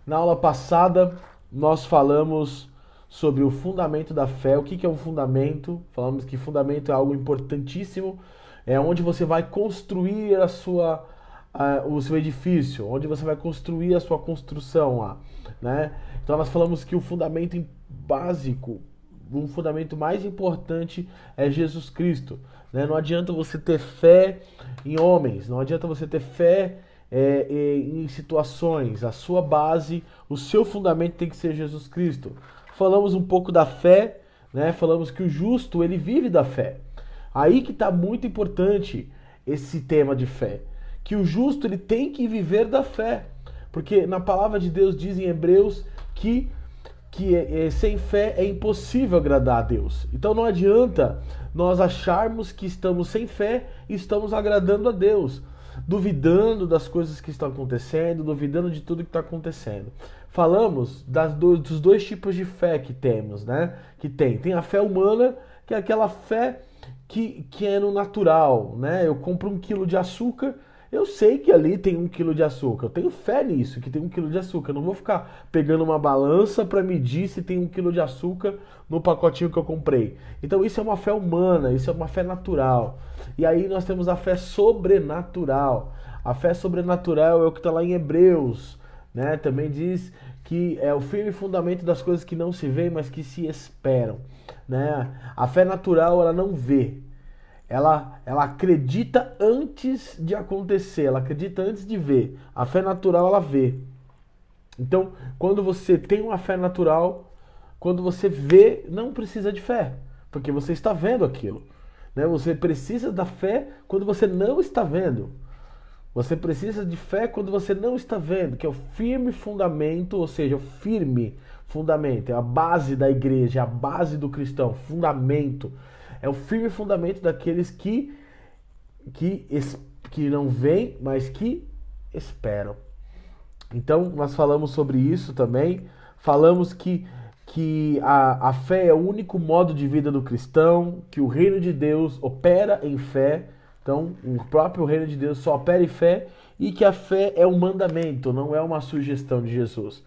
Na aula passada, nós falamos sobre o fundamento da fé. O que é um fundamento? Falamos que fundamento é algo importantíssimo, é onde você vai construir o seu edifício, onde você vai construir a sua construção lá, né? Então nós falamos que o fundamento básico, um fundamento mais importante é Jesus Cristo, né? Não adianta você ter fé em homens, não adianta você ter fé em situações. A sua base, o seu fundamento tem que ser Jesus Cristo. Falamos um pouco da fé, né? Falamos que o justo ele vive da fé. Aí que está muito importante esse tema de fé, que o justo ele tem que viver da fé, porque na palavra de Deus diz em Hebreus que sem fé é impossível agradar a Deus. Então não adianta nós acharmos que estamos sem fé e estamos agradando a Deus, duvidando das coisas que estão acontecendo, duvidando de tudo que está acontecendo. Falamos dos dois tipos de fé que temos, né? Tem a fé humana, que é aquela fé que é no natural, né? Eu compro 1 quilo de açúcar, eu sei que ali tem 1 quilo de açúcar. Eu tenho fé nisso, que tem 1 quilo de açúcar. Eu não vou ficar pegando uma balança para medir se tem 1 quilo de açúcar no pacotinho que eu comprei. Então isso é uma fé humana, isso é uma fé natural. E aí nós temos a fé sobrenatural. A fé sobrenatural é o que está lá em Hebreus, né? Também diz que é o firme fundamento das coisas que não se veem, mas que se esperam, né? A fé natural, ela não vê. Ela acredita antes de acontecer, ela acredita antes de ver. A fé natural, ela vê. Então, quando você tem uma fé natural, quando você vê, não precisa de fé, porque você está vendo aquilo, né? Você precisa da fé quando você não está vendo. Você precisa de fé quando você não está vendo, que é o firme fundamento, ou seja, o firme fundamento, é a base da igreja, é a base do cristão, fundamento. É o firme fundamento daqueles que não veem, mas que esperam. Então, nós falamos sobre isso também. Falamos que a fé é o único modo de vida do cristão, que o reino de Deus opera em fé. Então, o próprio reino de Deus só opera em fé e que a fé é um mandamento, não é uma sugestão de Jesus.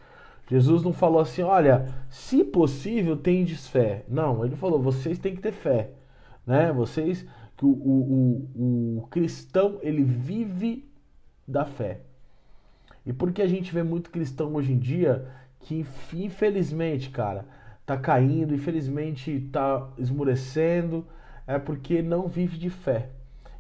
Jesus não falou assim, olha, se possível, tendes fé. Não, ele falou, vocês têm que ter fé, né? Vocês, que o cristão, ele vive da fé. E por que a gente vê muito cristão hoje em dia que, infelizmente, cara, tá caindo, infelizmente tá esmurecendo, é porque não vive de fé.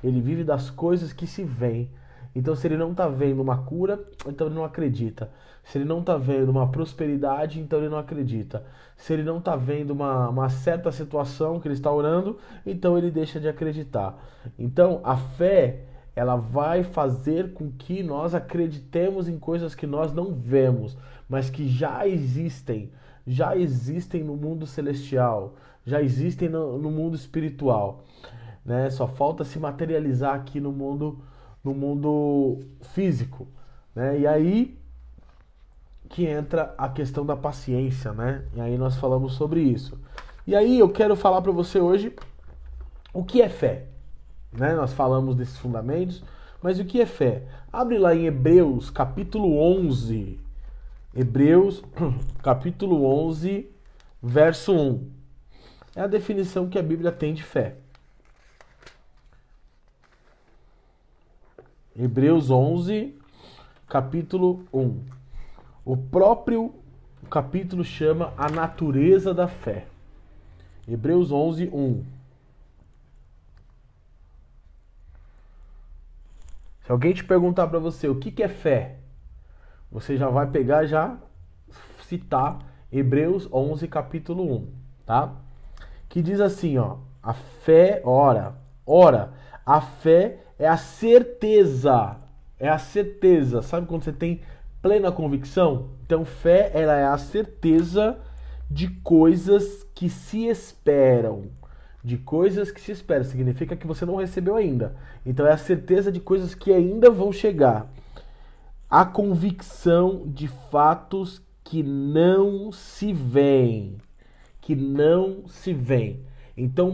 Ele vive das coisas que se veem. Então, se ele não está vendo uma cura, então ele não acredita. Se ele não está vendo uma prosperidade, então ele não acredita. Se ele não está vendo uma certa situação que ele está orando, então ele deixa de acreditar. Então, a fé, ela vai fazer com que nós acreditemos em coisas que nós não vemos, mas que já existem no mundo celestial, já existem no mundo espiritual, né? Só falta se materializar aqui no mundo físico, né? E aí que entra a questão da paciência, né? E aí nós falamos sobre isso. E aí eu quero falar para você hoje o que é fé, né? Nós falamos desses fundamentos, mas o que é fé? Abre lá em Hebreus, capítulo 11. Hebreus, capítulo 11, verso 1. É a definição que a Bíblia tem de fé. Hebreus 11, capítulo 1. O próprio capítulo chama a natureza da fé. Hebreus 11, 1. Se alguém te perguntar para você o que é fé, você já vai pegar já citar Hebreus 11, capítulo 1, tá? Que diz assim, ó, a fé, ora, a fé é a certeza, sabe quando você tem plena convicção? Então fé, ela é a certeza de coisas que se esperam, significa que você não recebeu ainda, então é a certeza de coisas que ainda vão chegar, a convicção de fatos que não se veem, Então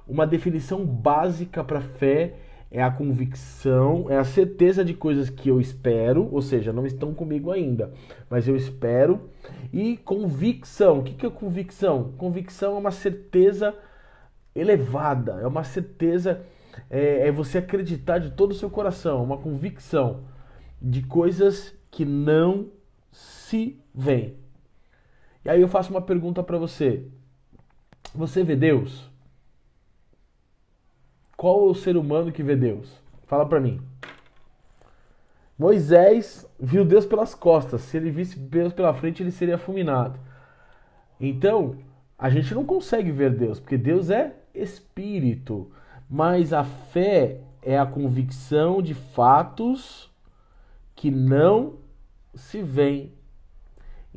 uma definição básica para fé é a convicção, é a certeza de coisas que eu espero, ou seja, não estão comigo ainda, mas eu espero. E convicção, o que é convicção? Convicção é uma certeza elevada, é uma certeza, é você acreditar de todo o seu coração, uma convicção de coisas que não se veem. E aí eu faço uma pergunta para você. Você vê Deus? Qual é o ser humano que vê Deus? Fala para mim. Moisés viu Deus pelas costas. Se ele visse Deus pela frente, ele seria fulminado. Então, a gente não consegue ver Deus, porque Deus é espírito. Mas a fé é a convicção de fatos que não se veem.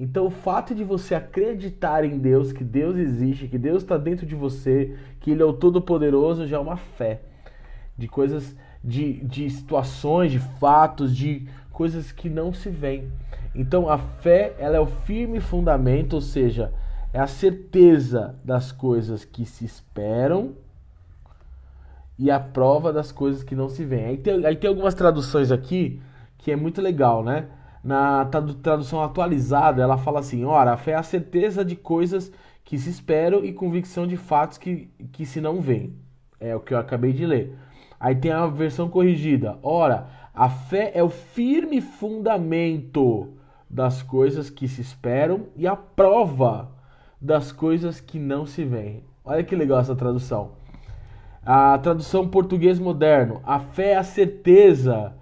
Então, o fato de você acreditar em Deus, que Deus existe, que Deus está dentro de você, que Ele é o Todo-Poderoso, já é uma fé. De coisas, de situações, de fatos, de coisas que não se veem. Então, a fé, ela é o firme fundamento, ou seja, é a certeza das coisas que se esperam e a prova das coisas que não se veem. Aí tem algumas traduções aqui que é muito legal, né? Na tradução atualizada, ela fala assim: ora, a fé é a certeza de coisas que se esperam e convicção de fatos que se não veem. É o que eu acabei de ler. Aí tem a versão corrigida: ora, a fé é o firme fundamento das coisas que se esperam e a prova das coisas que não se veem. Olha que legal essa tradução. A tradução português moderno: a fé é a certeza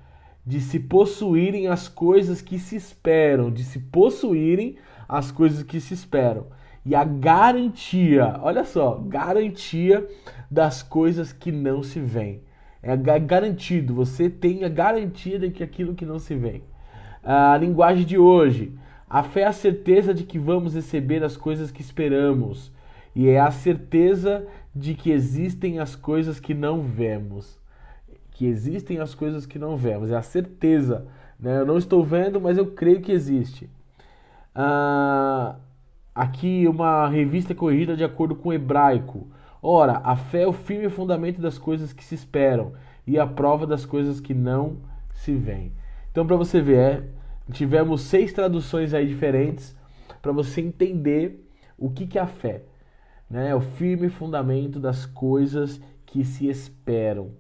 de se possuírem as coisas que se esperam, de se possuírem as coisas que se esperam. E a garantia, olha só, garantia das coisas que não se veem. É garantido, você tem a garantia de que aquilo que não se vê. A linguagem de hoje: a fé é a certeza de que vamos receber as coisas que esperamos. E é a certeza de que existem as coisas que não vemos. Que existem as coisas que não vemos. É a certeza, né? Eu não estou vendo, mas eu creio que existe. Aqui uma revista corrigida de acordo com o hebraico. Ora, a fé é o firme fundamento das coisas que se esperam e a prova das coisas que não se veem. Então, para você ver, tivemos 6 traduções aí diferentes para você entender o que é a fé, né? É o firme fundamento das coisas que se esperam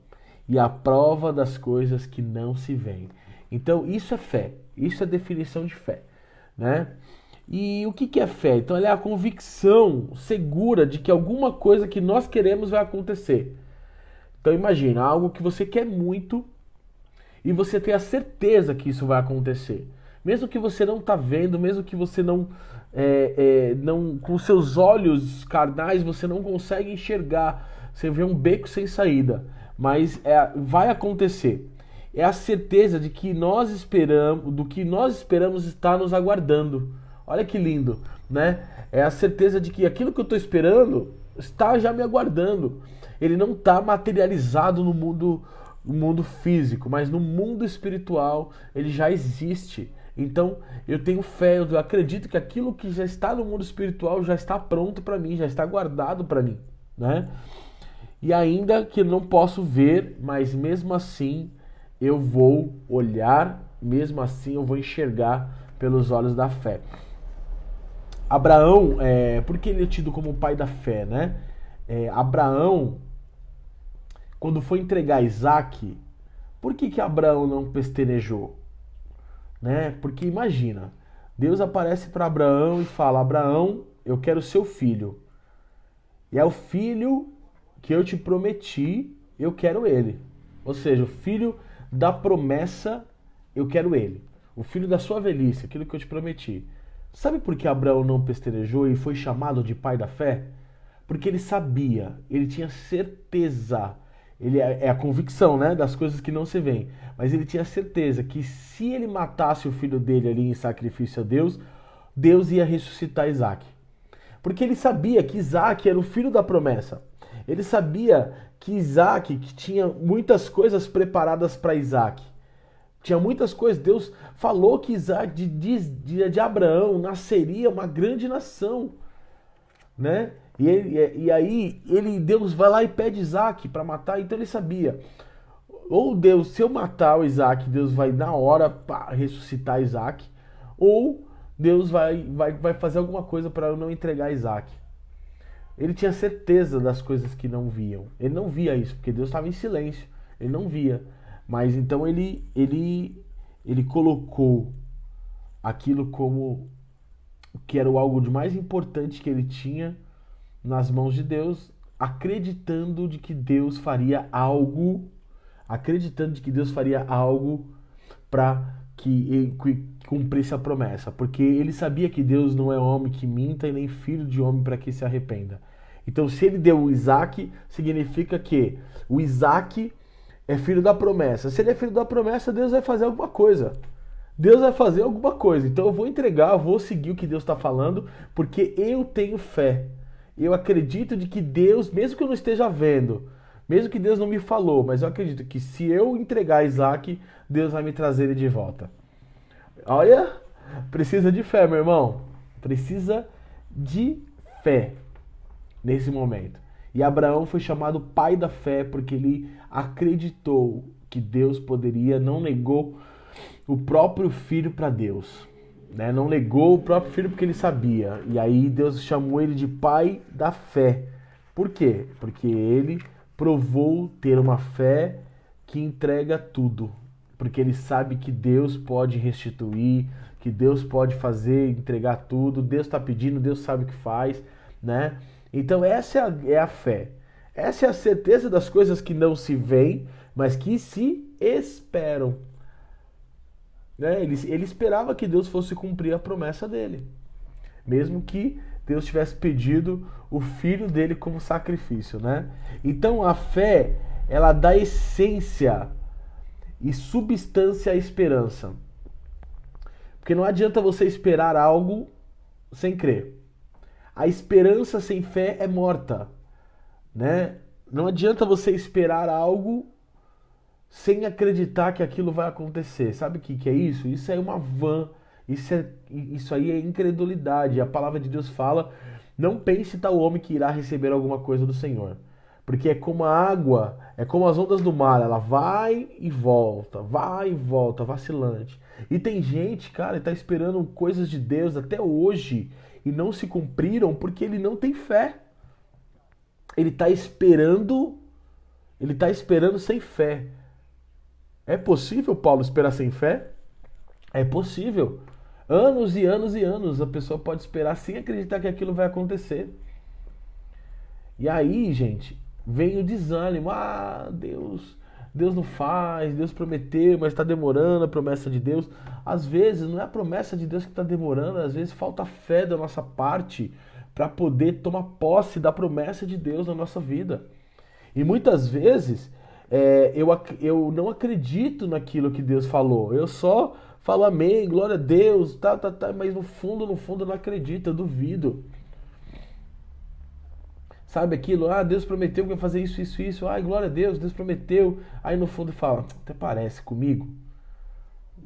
e a prova das coisas que não se veem. Então, isso é fé. Isso é definição de fé, né? E o que é fé? Então, ela é a convicção segura de que alguma coisa que nós queremos vai acontecer. Então, imagina, algo que você quer muito e você tem a certeza que isso vai acontecer. Mesmo que você não está vendo, mesmo que você não, com seus olhos carnais, você não consegue enxergar. Você vê um beco sem saída. Mas vai acontecer. É a certeza de que nós esperamos, do que nós esperamos está nos aguardando. Olha que lindo, né? É a certeza de que aquilo que eu estou esperando está já me aguardando. Ele não está materializado no mundo físico, mas no mundo espiritual ele já existe. Então eu tenho fé, eu acredito que aquilo que já está no mundo espiritual já está pronto para mim, já está guardado para mim, né? E ainda que eu não posso ver, mas mesmo assim eu vou olhar, mesmo assim eu vou enxergar pelos olhos da fé. Abraão, por que ele é tido como o pai da fé, né? Abraão, quando foi entregar Isaac, por que Abraão não pestanejou? Né? Porque imagina, Deus aparece para Abraão e fala: Abraão, eu quero seu filho. E é o filho que eu te prometi, eu quero ele. Ou seja, o filho da promessa, eu quero ele. O filho da sua velhice, aquilo que eu te prometi. Sabe por que Abraão não pestanejou e foi chamado de pai da fé? Porque ele sabia, ele tinha certeza, ele é a convicção, né, das coisas que não se veem, mas ele tinha certeza que se ele matasse o filho dele ali em sacrifício a Deus, Deus ia ressuscitar Isaac. Porque ele sabia que Isaac era o filho da promessa. Ele sabia que Isaac que tinha muitas coisas preparadas para Isaac. Tinha muitas coisas. Deus falou que Isaac, de Abraão, nasceria uma grande nação, né? E aí Deus vai lá e pede Isaac para matar. Então ele sabia. ou Deus, se eu matar o Isaac, Deus vai na hora ressuscitar Isaac, ou Deus vai fazer alguma coisa para eu não entregar Isaac. Ele tinha certeza das coisas que não viam. Ele não via isso, porque Deus estava em silêncio. Ele não via. Mas então ele colocou aquilo como que era o algo de mais importante que ele tinha nas mãos de Deus, acreditando de que Deus faria algo, acreditando de que Deus faria algo para que cumprisse a promessa, porque ele sabia que Deus não é homem que minta e nem filho de homem para que se arrependa. Então, se ele deu o Isaac, significa que o Isaac é filho da promessa. Se ele é filho da promessa, Deus vai fazer alguma coisa. Deus vai fazer alguma coisa. Então eu vou entregar, eu vou seguir o que Deus está falando, porque eu tenho fé. Eu acredito de que Deus, mesmo que eu não esteja vendo, mesmo que Deus não me falou, mas eu acredito que se eu entregar Isaac, Deus vai me trazer ele de volta. Olha, precisa de fé, meu irmão. Precisa de fé nesse momento. E Abraão foi chamado pai da fé porque ele acreditou que Deus poderia, não negou o próprio filho para Deus. Né? Não negou o próprio filho porque ele sabia. E aí Deus chamou ele de pai da fé. Por quê? Porque ele provou ter uma fé que entrega tudo. Porque ele sabe que Deus pode restituir, que Deus pode fazer, entregar tudo. Deus está pedindo, Deus sabe o que faz, né? Então essa é a fé. Essa é a certeza das coisas que não se veem, mas que se esperam. Né? Ele esperava que Deus fosse cumprir a promessa dele. Mesmo que Deus tivesse pedido o filho dele como sacrifício, né? Então a fé, ela dá essência e substância à esperança. Porque não adianta você esperar algo sem crer. A esperança sem fé é morta, né? Não adianta você esperar algo sem acreditar que aquilo vai acontecer. Sabe o que é isso? Isso é uma vã. Isso aí é incredulidade. A palavra de Deus fala: não pense tal homem que irá receber alguma coisa do Senhor. Porque é como a água, é como as ondas do mar, ela vai e volta, vacilante. E tem gente, cara, que tá esperando coisas de Deus até hoje e não se cumpriram porque ele não tem fé. Ele tá esperando sem fé. É possível, Paulo, esperar sem fé? É possível. Anos e anos e anos a pessoa pode esperar sem acreditar que aquilo vai acontecer. E aí, gente, vem o desânimo. Ah, Deus não faz, Deus prometeu, mas está demorando a promessa de Deus. Às vezes não é a promessa de Deus que está demorando, às vezes falta fé da nossa parte para poder tomar posse da promessa de Deus na nossa vida. E muitas vezes eu não acredito naquilo que Deus falou. Eu só falo amém, glória a Deus, mas no fundo eu não acredito, eu duvido. Sabe aquilo? Ah, Deus prometeu que vai fazer isso, isso, isso. Ai, glória a Deus, Deus prometeu. Aí no fundo fala, até parece comigo.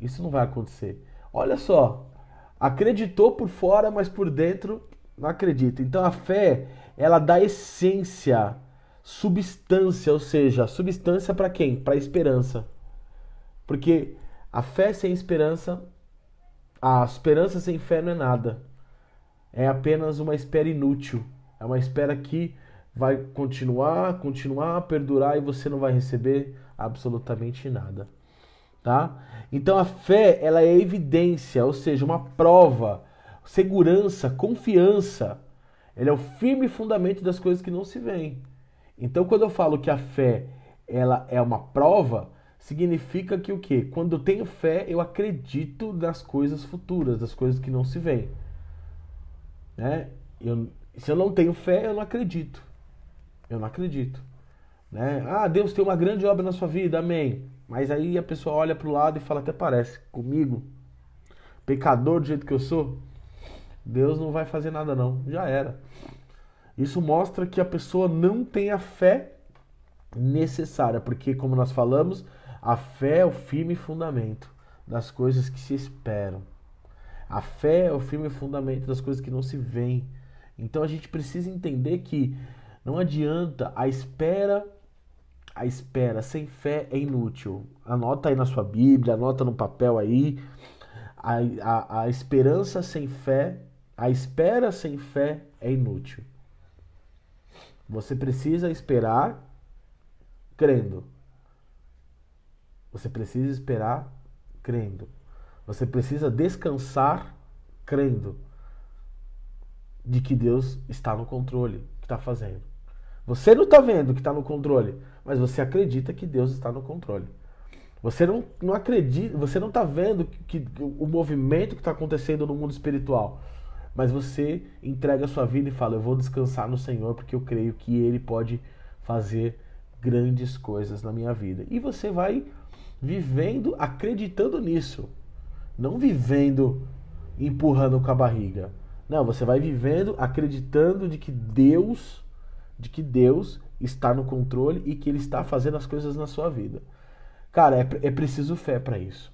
Isso não vai acontecer. Olha só, acreditou por fora, mas por dentro não acredita. Então a fé, ela dá essência, substância, ou seja, substância para quem? Para a esperança. Porque a fé sem esperança, a esperança sem fé não é nada. É apenas uma espera inútil. É uma espera que vai continuar, perdurar e você não vai receber absolutamente nada, tá? Então a fé, ela é evidência, ou seja, uma prova, segurança, confiança. Ela é o firme fundamento das coisas que não se veem. Então quando eu falo que a fé, ela é uma prova, significa que o quê? Quando eu tenho fé, eu acredito nas coisas futuras, das coisas que não se veem, né? Se eu não tenho fé, eu não acredito. Eu não acredito. Né? Ah, Deus tem uma grande obra na sua vida, amém. Mas aí a pessoa olha para o lado e fala, até parece, comigo, pecador do jeito que eu sou, Deus não vai fazer nada não, já era. Isso mostra que a pessoa não tem a fé necessária, porque como nós falamos, a fé é o firme fundamento das coisas que se esperam. A fé é o firme fundamento das coisas que não se veem. Então a gente precisa entender que não adianta a espera A espera sem fé é inútil. Anota aí na sua Bíblia, anota no papel aí. A esperança sem fé, a espera sem fé é inútil. Você precisa esperar crendo. Você precisa esperar crendo. Você precisa descansar crendo de que Deus está no controle, que está fazendo. Você não está vendo que está no controle, mas você acredita que Deus está no controle. Você não acredita, você não está vendo que o movimento que está acontecendo no mundo espiritual, mas você entrega a sua vida e fala: eu vou descansar no Senhor porque eu creio que Ele pode fazer grandes coisas na minha vida. E você vai vivendo acreditando nisso, não vivendo empurrando com a barriga. Não, você vai vivendo acreditando de que Deus está no controle e que Ele está fazendo as coisas na sua vida. Cara, é preciso fé para isso.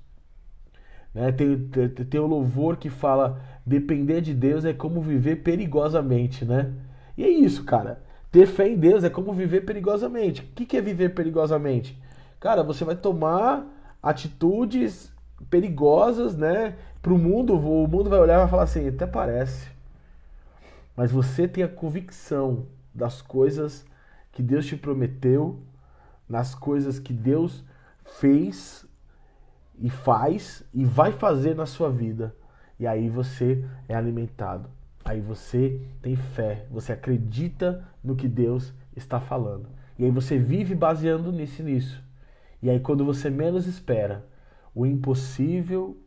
Né? Tem o louvor que fala: depender de Deus é como viver perigosamente, né? E é isso, cara. Ter fé em Deus é como viver perigosamente. O que é viver perigosamente? Cara, você vai tomar atitudes perigosas, né? Pro mundo, o mundo vai olhar e vai falar assim: até parece. Mas você tem a convicção das coisas que Deus te prometeu, nas coisas que Deus fez e faz e vai fazer na sua vida. E aí você é alimentado. Aí você tem fé, você acredita no que Deus está falando. E aí você vive baseando nisso. E aí quando você menos espera, o impossível,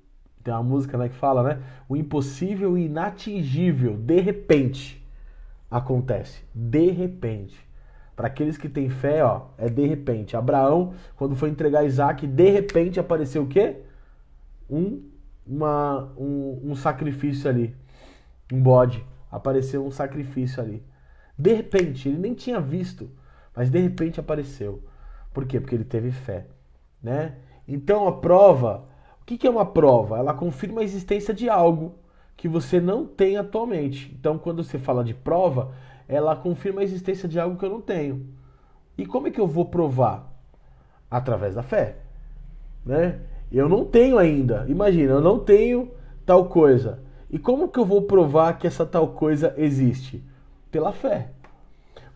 tem uma música, né, que fala, né? O impossível e inatingível, de repente, acontece. De repente. Para aqueles que têm fé, ó, é de repente. Abraão, quando foi entregar Isaac, de repente apareceu o quê? Um sacrifício ali. Um bode. Apareceu um sacrifício ali. De repente, ele nem tinha visto, mas de repente apareceu. Por quê? Porque ele teve fé, né? Então a prova, o que é uma prova? Ela confirma a existência de algo que você não tem atualmente. Então quando você fala de prova, ela confirma a existência de algo que eu não tenho. E como é que eu vou provar? Através da fé, né? Eu não tenho ainda. Imagina, eu não tenho tal coisa. E como que eu vou provar que essa tal coisa existe? Pela fé.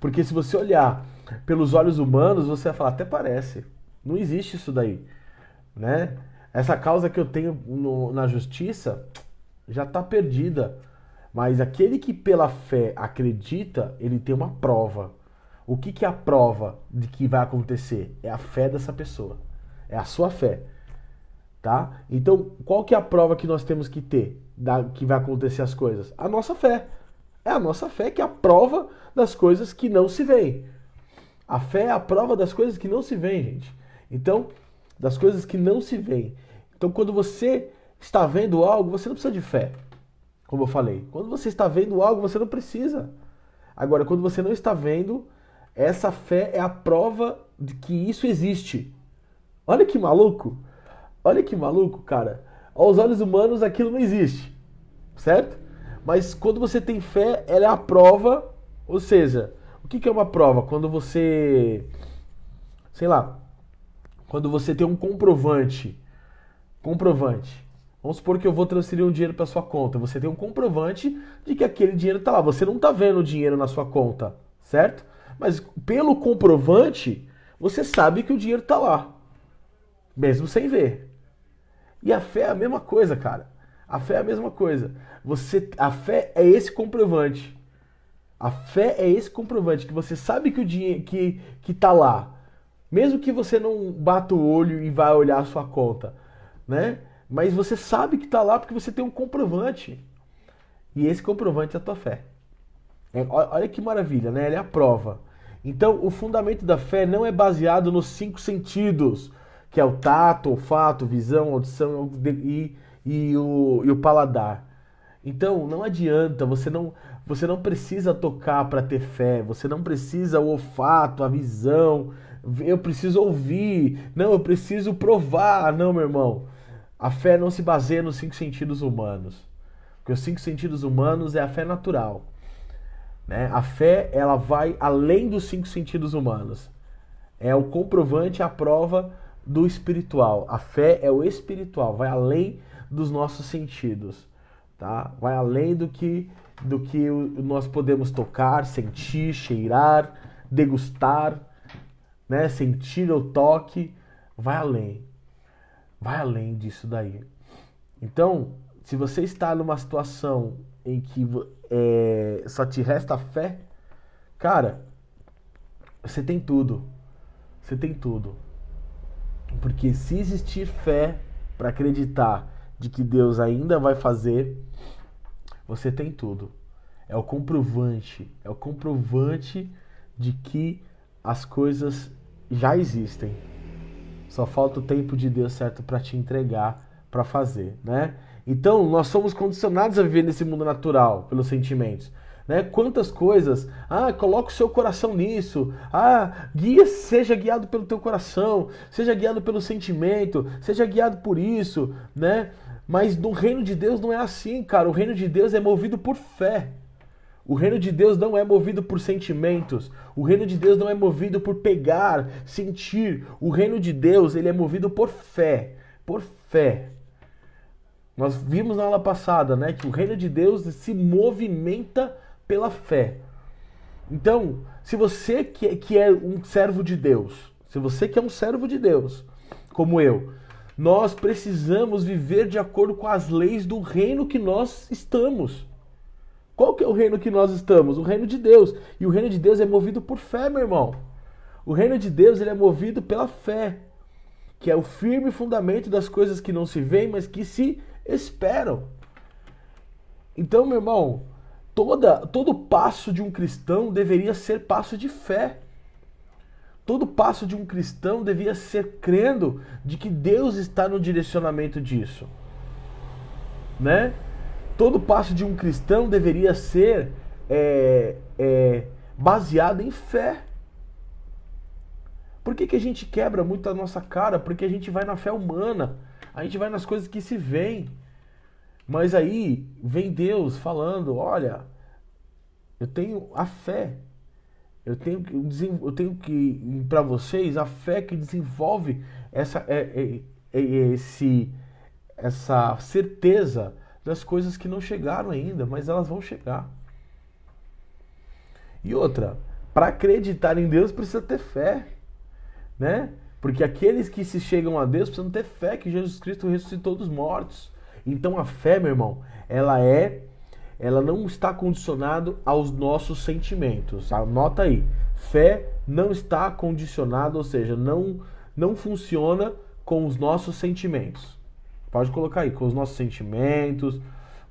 Porque se você olhar pelos olhos humanos, você vai falar: até parece. Não existe isso daí, né? Essa causa que eu tenho na justiça já está perdida. Mas aquele que pela fé acredita, ele tem uma prova. O que é a prova de que vai acontecer? É a fé dessa pessoa. É a sua fé. Tá? Então, qual que é a prova que nós temos que ter que vai acontecer as coisas? A nossa fé. É a nossa fé que é a prova das coisas que não se veem. A fé é a prova das coisas que não se veem, gente. Então, das coisas que não se veem. Então, quando você está vendo algo, você não precisa de fé. Como eu falei, quando você está vendo algo, você não precisa. Agora, quando você não está vendo, essa fé é a prova de que isso existe. Olha que maluco. Olha que maluco, cara. Aos olhos humanos aquilo não existe, certo? Mas quando você tem fé, ela é a prova. Ou seja, o que é uma prova? Quando você, sei lá, quando você tem um comprovante. Vamos supor que eu vou transferir um dinheiro para sua conta. Você tem um comprovante de que aquele dinheiro está lá. Você não está vendo o dinheiro na sua conta, certo? Mas pelo comprovante, você sabe que o dinheiro está lá, mesmo sem ver. E a fé é a mesma coisa, cara. A fé é a mesma coisa. A fé é esse comprovante. A fé é esse comprovante que você sabe que o dinheiro que tá lá, mesmo que você não bata o olho e vá olhar a sua conta, né? Mas você sabe que tá lá porque você tem um comprovante. E esse comprovante é a tua fé. Olha que maravilha, né? Ela é a prova. Então, o fundamento da fé não é baseado nos 5 sentidos, que é o tato, olfato, visão, audição e o paladar. Então, não adianta, você não precisa tocar para ter fé, você não precisa o olfato, a visão, eu preciso ouvir, não, eu preciso provar, não, meu irmão. A fé não se baseia nos 5 sentidos humanos, porque os 5 sentidos humanos é a fé natural, né? A fé, ela vai além dos 5 sentidos humanos. É o comprovante, a prova do espiritual. A fé é o espiritual, vai além dos nossos sentidos, tá? Vai além do que nós podemos tocar, sentir, cheirar, degustar, né? Sentir o toque, vai além disso daí. Então, se você está numa situação em que só te resta fé, cara, você tem tudo. Você tem tudo. Porque se existir fé para acreditar de que Deus ainda vai fazer, você tem tudo. É o comprovante de que as coisas já existem. Só falta o tempo de Deus certo para te entregar, para fazer, né? Então, nós somos condicionados a viver nesse mundo natural, pelos sentimentos. Né? Quantas coisas, coloca o seu coração nisso, seja guiado pelo teu coração, seja guiado pelo sentimento, seja guiado por isso, né? Mas no reino de Deus não é assim, cara. O reino de Deus é movido por fé. O reino de Deus não é movido por sentimentos. O reino de Deus não é movido por pegar, sentir. O reino de Deus, ele é movido por fé. Por fé. Nós vimos na aula passada, né, que o reino de Deus se movimenta pela fé. Então, se você que é um servo de Deus, se você que é um servo de Deus, como eu, nós precisamos viver de acordo com as leis do reino que nós estamos. Qual que é o reino que nós estamos? O reino de Deus. E o reino de Deus é movido por fé, meu irmão. O reino de Deus, ele é movido pela fé, que é o firme fundamento das coisas que não se veem, mas que se esperam. Então, meu irmão, todo passo de um cristão deveria ser passo de fé. Todo passo de um cristão devia ser crendo de que Deus está no direcionamento disso, né? Todo passo de um cristão deveria ser baseado em fé. Por que a gente quebra muito a nossa cara? Porque a gente vai na fé humana, a gente vai nas coisas que se veem. Mas aí vem Deus falando, olha, eu tenho a fé, eu tenho que para vocês a fé que desenvolve essa certeza das coisas que não chegaram ainda, mas elas vão chegar. E outra, para acreditar em Deus precisa ter fé, né? Porque aqueles que se chegam a Deus precisam ter fé que Jesus Cristo ressuscitou dos mortos. Então a fé, meu irmão, ela não está condicionada aos nossos sentimentos. Anota aí, fé não está condicionada, ou seja, não funciona com os nossos sentimentos. Pode colocar aí, com os nossos sentimentos,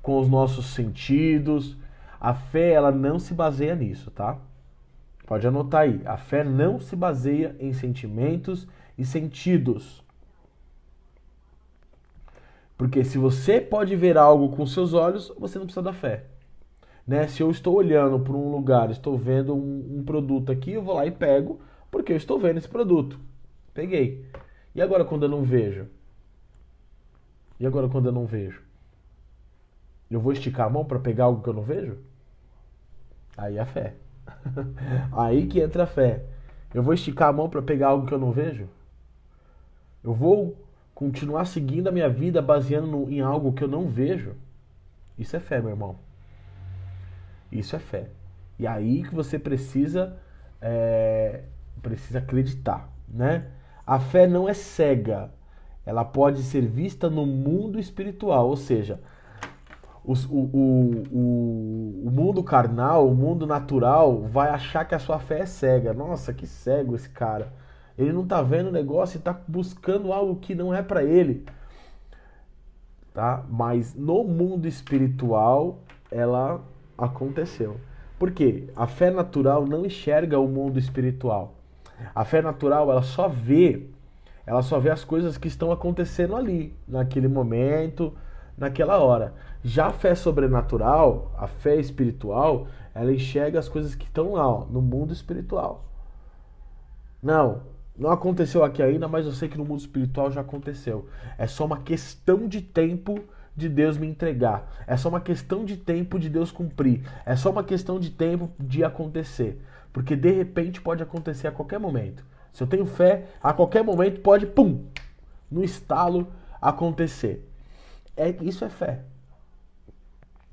com os nossos sentidos. A fé, ela não se baseia nisso, tá? Pode anotar aí, a fé não se baseia em sentimentos e sentidos. Porque se você pode ver algo com seus olhos, você não precisa da fé. Né? Se eu estou olhando para um lugar, estou vendo um produto aqui, eu vou lá e pego, porque eu estou vendo esse produto. Peguei. E agora quando eu não vejo? E agora quando eu não vejo? Eu vou esticar a mão para pegar algo que eu não vejo? Aí é a fé. Aí que entra a fé. Eu vou esticar a mão para pegar algo que eu não vejo? Eu vou continuar seguindo a minha vida baseando em algo que eu não vejo? Isso é fé, meu irmão. Isso é fé. E aí que você precisa acreditar, né? A fé não é cega. Ela pode ser vista no mundo espiritual, ou seja, o mundo carnal, o mundo natural vai achar que a sua fé é cega. Nossa, que cego esse cara. Ele não tá vendo o negócio e tá buscando algo que não é para ele. Tá? Mas no mundo espiritual, ela aconteceu. Por quê? A fé natural não enxerga o mundo espiritual. A fé natural, ela só vê as coisas que estão acontecendo ali, naquele momento, naquela hora. Já a fé sobrenatural, a fé espiritual, ela enxerga as coisas que estão lá, ó, no mundo espiritual. Não aconteceu aqui ainda, mas eu sei que no mundo espiritual já aconteceu. É só uma questão de tempo de Deus me entregar. É só uma questão de tempo de Deus cumprir. É só uma questão de tempo de acontecer. Porque de repente pode acontecer a qualquer momento. Se eu tenho fé, a qualquer momento pode, pum, no estalo acontecer. Isso é fé.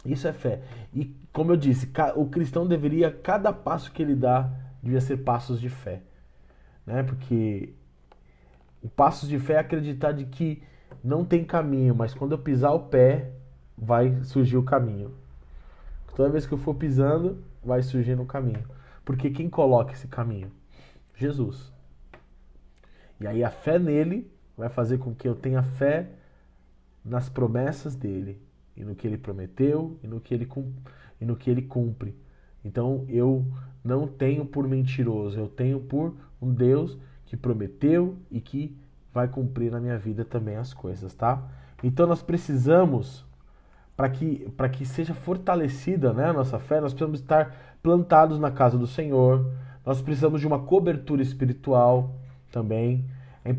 Isso é fé. E como eu disse, o cristão deveria, cada passo que ele dá, devia ser passos de fé. Né? Porque o passos de fé é acreditar de que não tem caminho, mas quando eu pisar o pé, vai surgir o caminho. Toda vez que eu for pisando, vai surgindo o caminho. Porque quem coloca esse caminho? Jesus. E aí a fé nele vai fazer com que eu tenha fé nas promessas dele. E no que ele prometeu e no que ele cumpre. Então eu não tenho por mentiroso, eu tenho por um Deus que prometeu e que vai cumprir na minha vida também as coisas, tá? Então nós precisamos, para que seja fortalecida, né, a nossa fé, nós precisamos estar plantados na casa do Senhor, nós precisamos de uma cobertura espiritual também.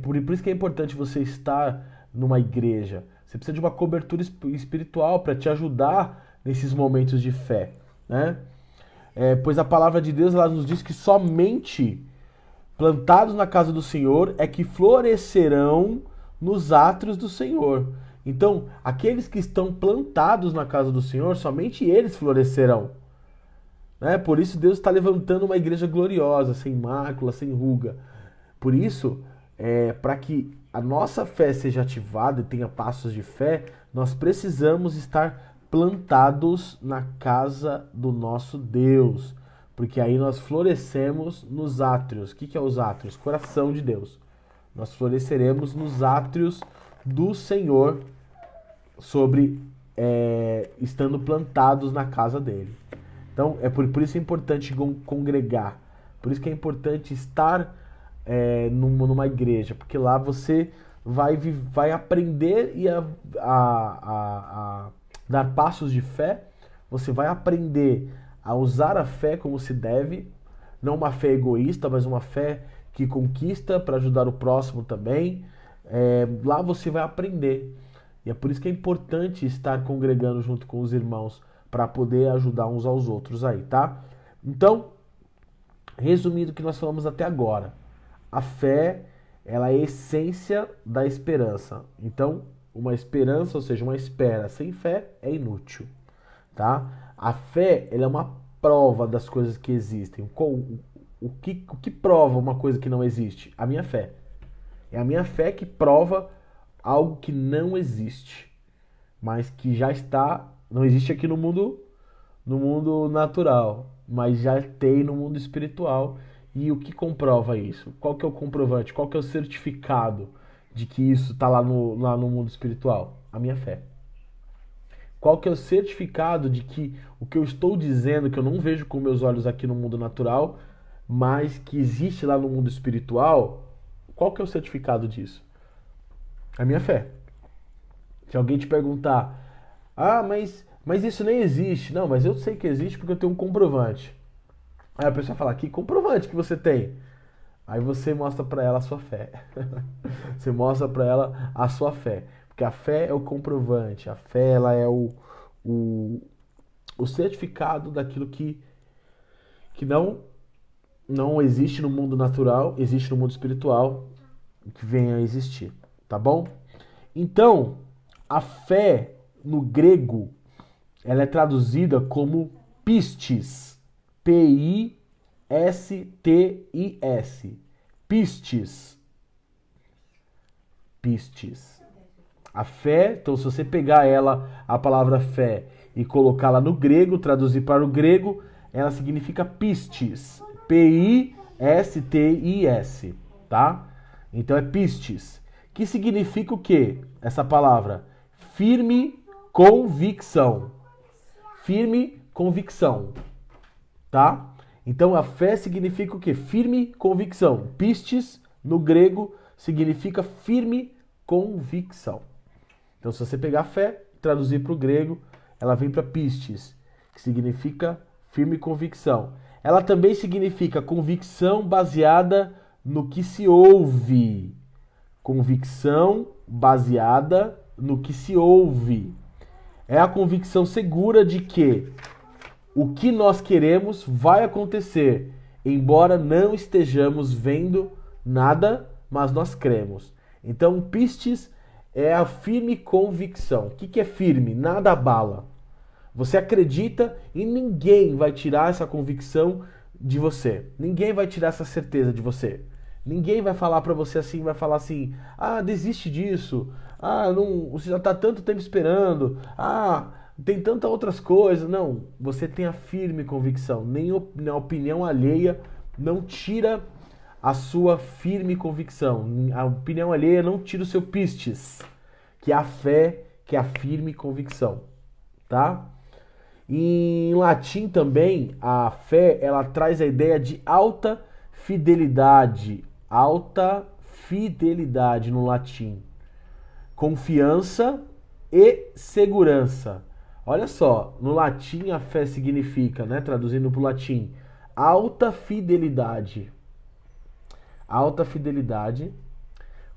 Por isso que é importante você estar numa igreja. Você precisa de uma cobertura espiritual para te ajudar nesses momentos de fé, né? Pois a palavra de Deus ela nos diz que somente plantados na casa do Senhor é que florescerão nos átrios do Senhor. Então, aqueles que estão plantados na casa do Senhor, somente eles florescerão. Né? Por isso Deus está levantando uma igreja gloriosa, sem mácula, sem ruga. Por isso, para que a nossa fé seja ativada e tenha passos de fé, nós precisamos estar plantados na casa do nosso Deus. Porque aí nós florescemos nos átrios. O que é os átrios? Coração de Deus. Nós floresceremos nos átrios do Senhor, estando plantados na casa dele. Então, por isso é importante congregar. Por isso que é importante estar numa igreja, porque lá você vai aprender a dar passos de fé, você vai aprender a usar a fé como se deve, não uma fé egoísta, mas uma fé que conquista para ajudar o próximo também. Lá você vai aprender. E é por isso que é importante estar congregando junto com os irmãos para poder ajudar uns aos outros aí, tá? Então, resumindo o que nós falamos até agora, a fé, ela é a essência da esperança. Então, uma esperança, ou seja, uma espera sem fé é inútil, tá? A fé, ela é uma prova das coisas que existem. O que prova uma coisa que não existe? A minha fé. É a minha fé que prova algo que não existe, mas que já está, não existe aqui no mundo natural, mas já tem no mundo espiritual. E o que comprova isso? Qual que é o comprovante? Qual que é o certificado de que isso está lá no mundo espiritual? A minha fé. Qual que é o certificado de que o que eu estou dizendo, que eu não vejo com meus olhos aqui no mundo natural, mas que existe lá no mundo espiritual, qual que é o certificado disso? A minha fé. Se alguém te perguntar, mas isso nem existe. Não, mas eu sei que existe porque eu tenho um comprovante. Aí a pessoa fala, que comprovante que você tem? Aí você mostra para ela a sua fé. Você mostra para ela a sua fé. Porque a fé é o comprovante. A fé ela é o certificado daquilo que não existe no mundo natural, existe no mundo espiritual, que venha a existir. Tá bom? Então, a fé no grego, ela é traduzida como pistis. P-I-S-T-I-S. Pistis. Pistis. A fé, então se você pegar a palavra fé, e colocá-la no grego, traduzir para o grego, ela significa pistis. P-I-S-T-I-S. Tá? Então é pistis. Que significa o quê? Essa palavra? Firme convicção. Firme convicção. Tá? Então a fé significa o quê? Firme convicção. Pistis, no grego, significa firme convicção. Então se você pegar fé, traduzir para o grego, ela vem para pistis, que significa firme convicção. Ela também significa convicção baseada no que se ouve. Convicção baseada no que se ouve. É a convicção segura de que o que nós queremos vai acontecer, embora não estejamos vendo nada, mas nós cremos. Então, pistes é a firme convicção. O que é firme? Nada abala. Você acredita e ninguém vai tirar essa convicção de você. Ninguém vai tirar essa certeza de você. Ninguém vai falar pra você assim, vai falar assim: "Ah, desiste disso. Ah, não, você já tá tanto tempo esperando. Ah, tem tantas outras coisas". Não, você tem a firme convicção. Nem a opinião alheia não tira a sua firme convicção. A opinião alheia não tira o seu pistes, que é a fé, que é a firme convicção, tá? Em latim também, a fé, ela traz a ideia de alta fidelidade no latim, confiança e segurança. Olha só, no latim a fé significa, né, traduzindo para o latim, alta fidelidade,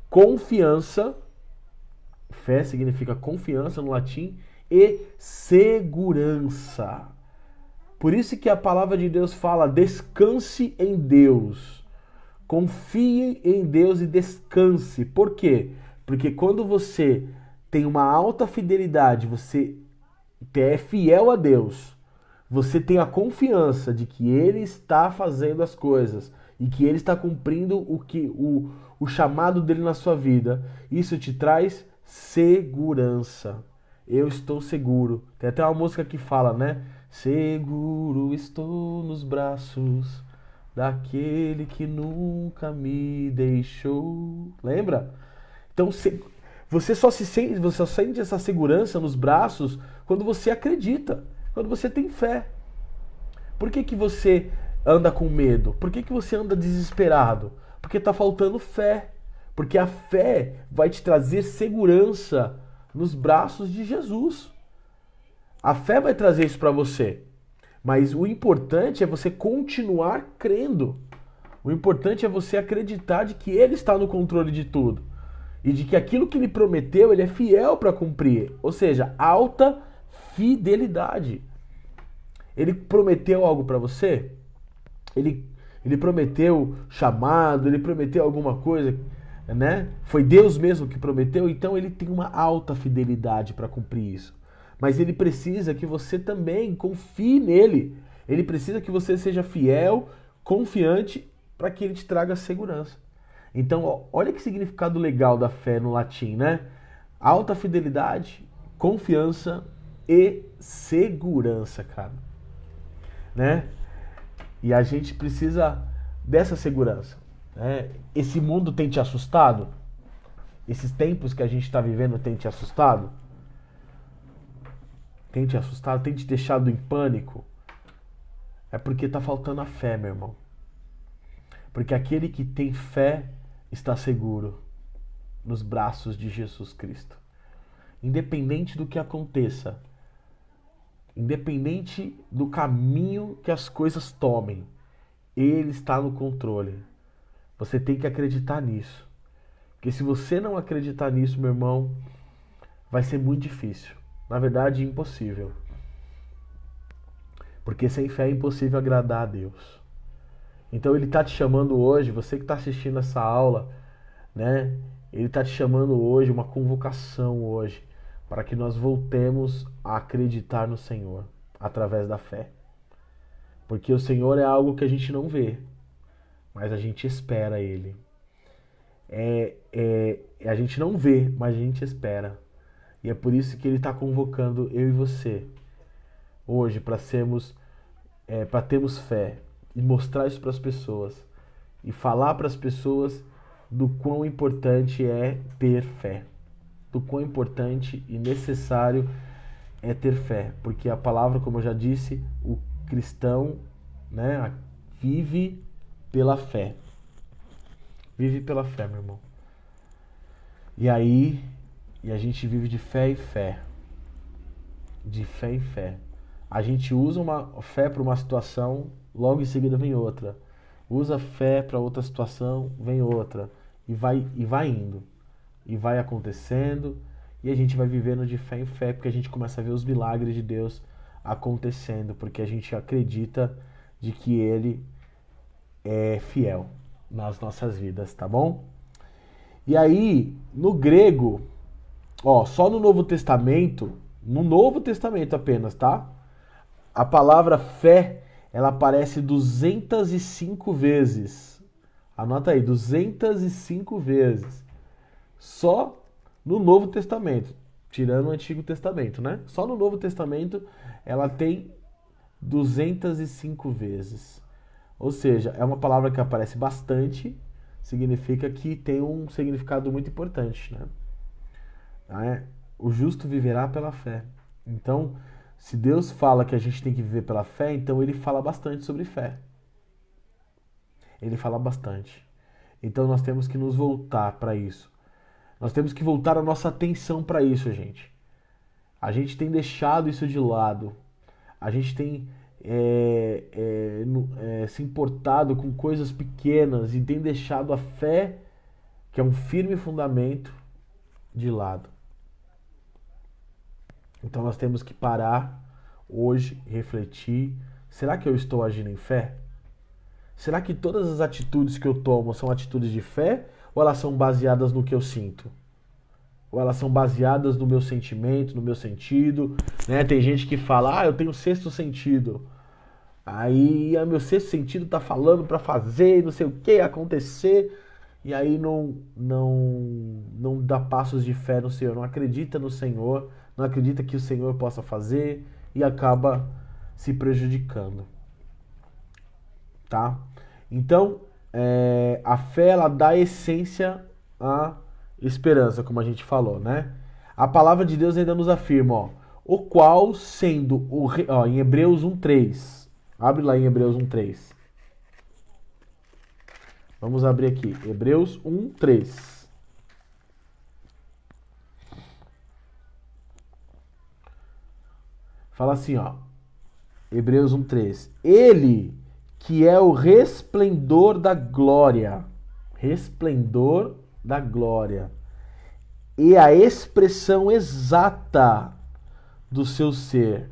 confiança, fé significa confiança no latim, e segurança. Por isso que a palavra de Deus fala: descanse em Deus. Confie em Deus e descanse. Por quê? Porque quando você tem uma alta fidelidade, você é fiel a Deus, você tem a confiança de que Ele está fazendo as coisas e que Ele está cumprindo o chamado dele na sua vida, isso te traz segurança. Eu estou seguro. Tem até uma música que fala, né? Seguro estou nos braços daquele que nunca me deixou. Lembra? Então você só sente essa segurança nos braços quando você acredita, quando você tem fé. Por que você anda com medo? Por que você anda desesperado? Porque está faltando fé. Porque a fé vai te trazer segurança nos braços de Jesus. A fé vai trazer isso para você. Mas o importante é você continuar crendo. O importante é você acreditar de que Ele está no controle de tudo. E de que aquilo que Ele prometeu, Ele é fiel para cumprir. Ou seja, alta fidelidade. Ele prometeu algo para você? Ele prometeu chamado, ele prometeu alguma coisa, né? Foi Deus mesmo que prometeu, então ele tem uma alta fidelidade para cumprir isso. Mas ele precisa que você também confie nele. Ele precisa que você seja fiel, confiante, para que ele te traga segurança. Então, ó, olha que significado legal da fé no latim, né? Alta fidelidade, confiança e segurança, cara. Né? E a gente precisa dessa segurança. Né? Esse mundo tem te assustado? Esses tempos que a gente está vivendo tem te assustado? Tem te assustado? Tem te deixado em pânico? É porque está faltando a fé, meu irmão. Porque aquele que tem fé está seguro nos braços de Jesus Cristo. Independente do que aconteça, independente do caminho que as coisas tomem, Ele está no controle. Você tem que acreditar nisso. Porque se você não acreditar nisso, meu irmão, vai ser muito difícil. Na verdade, impossível. Porque sem fé é impossível agradar a Deus. Então Ele está te chamando hoje, você que está assistindo essa aula, né? Ele está te chamando hoje, uma convocação hoje, para que nós voltemos a acreditar no Senhor, através da fé. Porque o Senhor é algo que a gente não vê, mas a gente espera Ele. A gente não vê, mas a gente espera. E é por isso que Ele está convocando eu e você hoje para termos fé e mostrar isso para as pessoas e falar para as pessoas do quão importante é ter fé, do quão importante e necessário é ter fé, porque a palavra, como eu já disse, o cristão, né, vive pela fé. Vive pela fé, meu irmão. E a gente vive de fé em fé. De fé em fé. A gente usa uma fé para uma situação, logo em seguida vem outra. Usa fé para outra situação, vem outra. E vai indo. E vai acontecendo. E a gente vai vivendo de fé em fé, porque a gente começa a ver os milagres de Deus acontecendo. Porque a gente acredita de que Ele é fiel. nas nossas vidas, tá bom? E aí, no grego, ó, só no Novo Testamento apenas, tá? A palavra fé, ela aparece 205 vezes. Anota aí, 205 vezes. Só no Novo Testamento, tirando o Antigo Testamento, né? Só no Novo Testamento ela tem 205 vezes. Ou seja, é uma palavra que aparece bastante, significa que tem um significado muito importante, né? O justo viverá pela fé. Então, se Deus fala que a gente tem que viver pela fé, então ele fala bastante sobre fé. Ele fala bastante. Então nós temos que nos voltar para isso. Nós temos que voltar a nossa atenção para isso, gente. A gente tem deixado isso de lado. A gente tem se importado com coisas pequenas e tem deixado a fé, que é um firme fundamento, de lado. Então nós temos que parar hoje, refletir. Será que eu estou agindo em fé? Será que todas as atitudes que eu tomo são atitudes de fé ou elas são baseadas no que eu sinto? Ou elas são baseadas no meu sentimento, no meu sentido, né? Tem gente que fala, eu tenho sexto sentido. Aí, meu sexto sentido tá falando para fazer, não sei o que, acontecer, e aí não dá passos de fé no Senhor, não acredita no Senhor, não acredita que o Senhor possa fazer e acaba se prejudicando, tá? Então, a fé, ela dá essência à esperança, como a gente falou, né? A palavra de Deus ainda nos afirma, ó, o qual sendo em Hebreus 1:3. Abre lá em Hebreus 1:3. Vamos abrir aqui, Hebreus 1:3. Fala assim, ó, Hebreus 1:3. Ele que é o resplendor da glória, e a expressão exata do seu ser.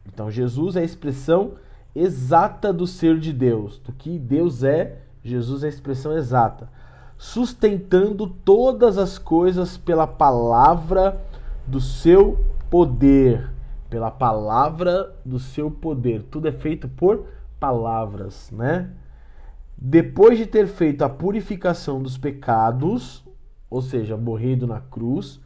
Então Jesus é a expressão exata do ser de Deus, do que Deus é. Jesus é a expressão exata, sustentando todas as coisas pela palavra do seu poder. Pela palavra do seu poder. Tudo é feito por palavras, né? Depois de ter feito a purificação dos pecados, ou seja, morrido na cruz,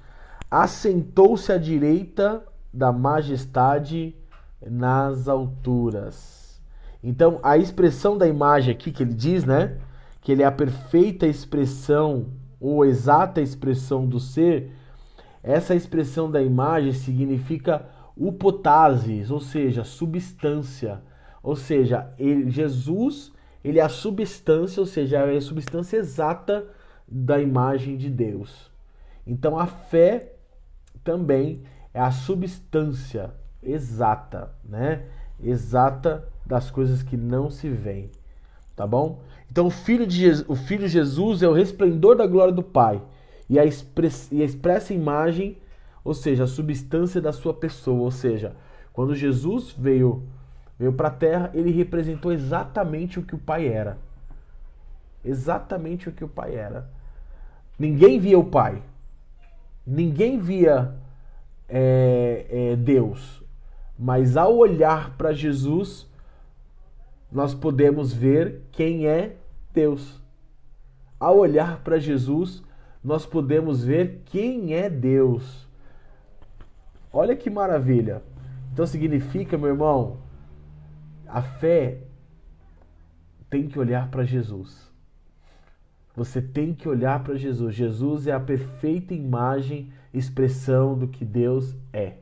assentou-se à direita da majestade nas alturas. Então, a expressão da imagem aqui que ele diz, né? Que ele é a perfeita expressão ou exata expressão do ser. Essa expressão da imagem significa upotasis, ou seja, substância. Ou seja, Jesus, ele é a substância, ou seja, é a substância exata da imagem de Deus. Então a fé também é a substância exata, né? Exata das coisas que não se veem, tá bom? Então o Filho Jesus é o resplendor da glória do Pai e a expressa imagem, ou seja, a substância da sua pessoa. Ou seja, quando Jesus veio para a terra, ele representou exatamente o que o Pai era. Exatamente o que o Pai era. Ninguém via o Pai. Ninguém via Deus. Mas ao olhar para Jesus, nós podemos ver quem é Deus. Ao olhar para Jesus, nós podemos ver quem é Deus. Olha que maravilha. Então significa, meu irmão, a fé tem que olhar para Jesus. Você tem que olhar para Jesus. Jesus é a perfeita imagem, expressão do que Deus é.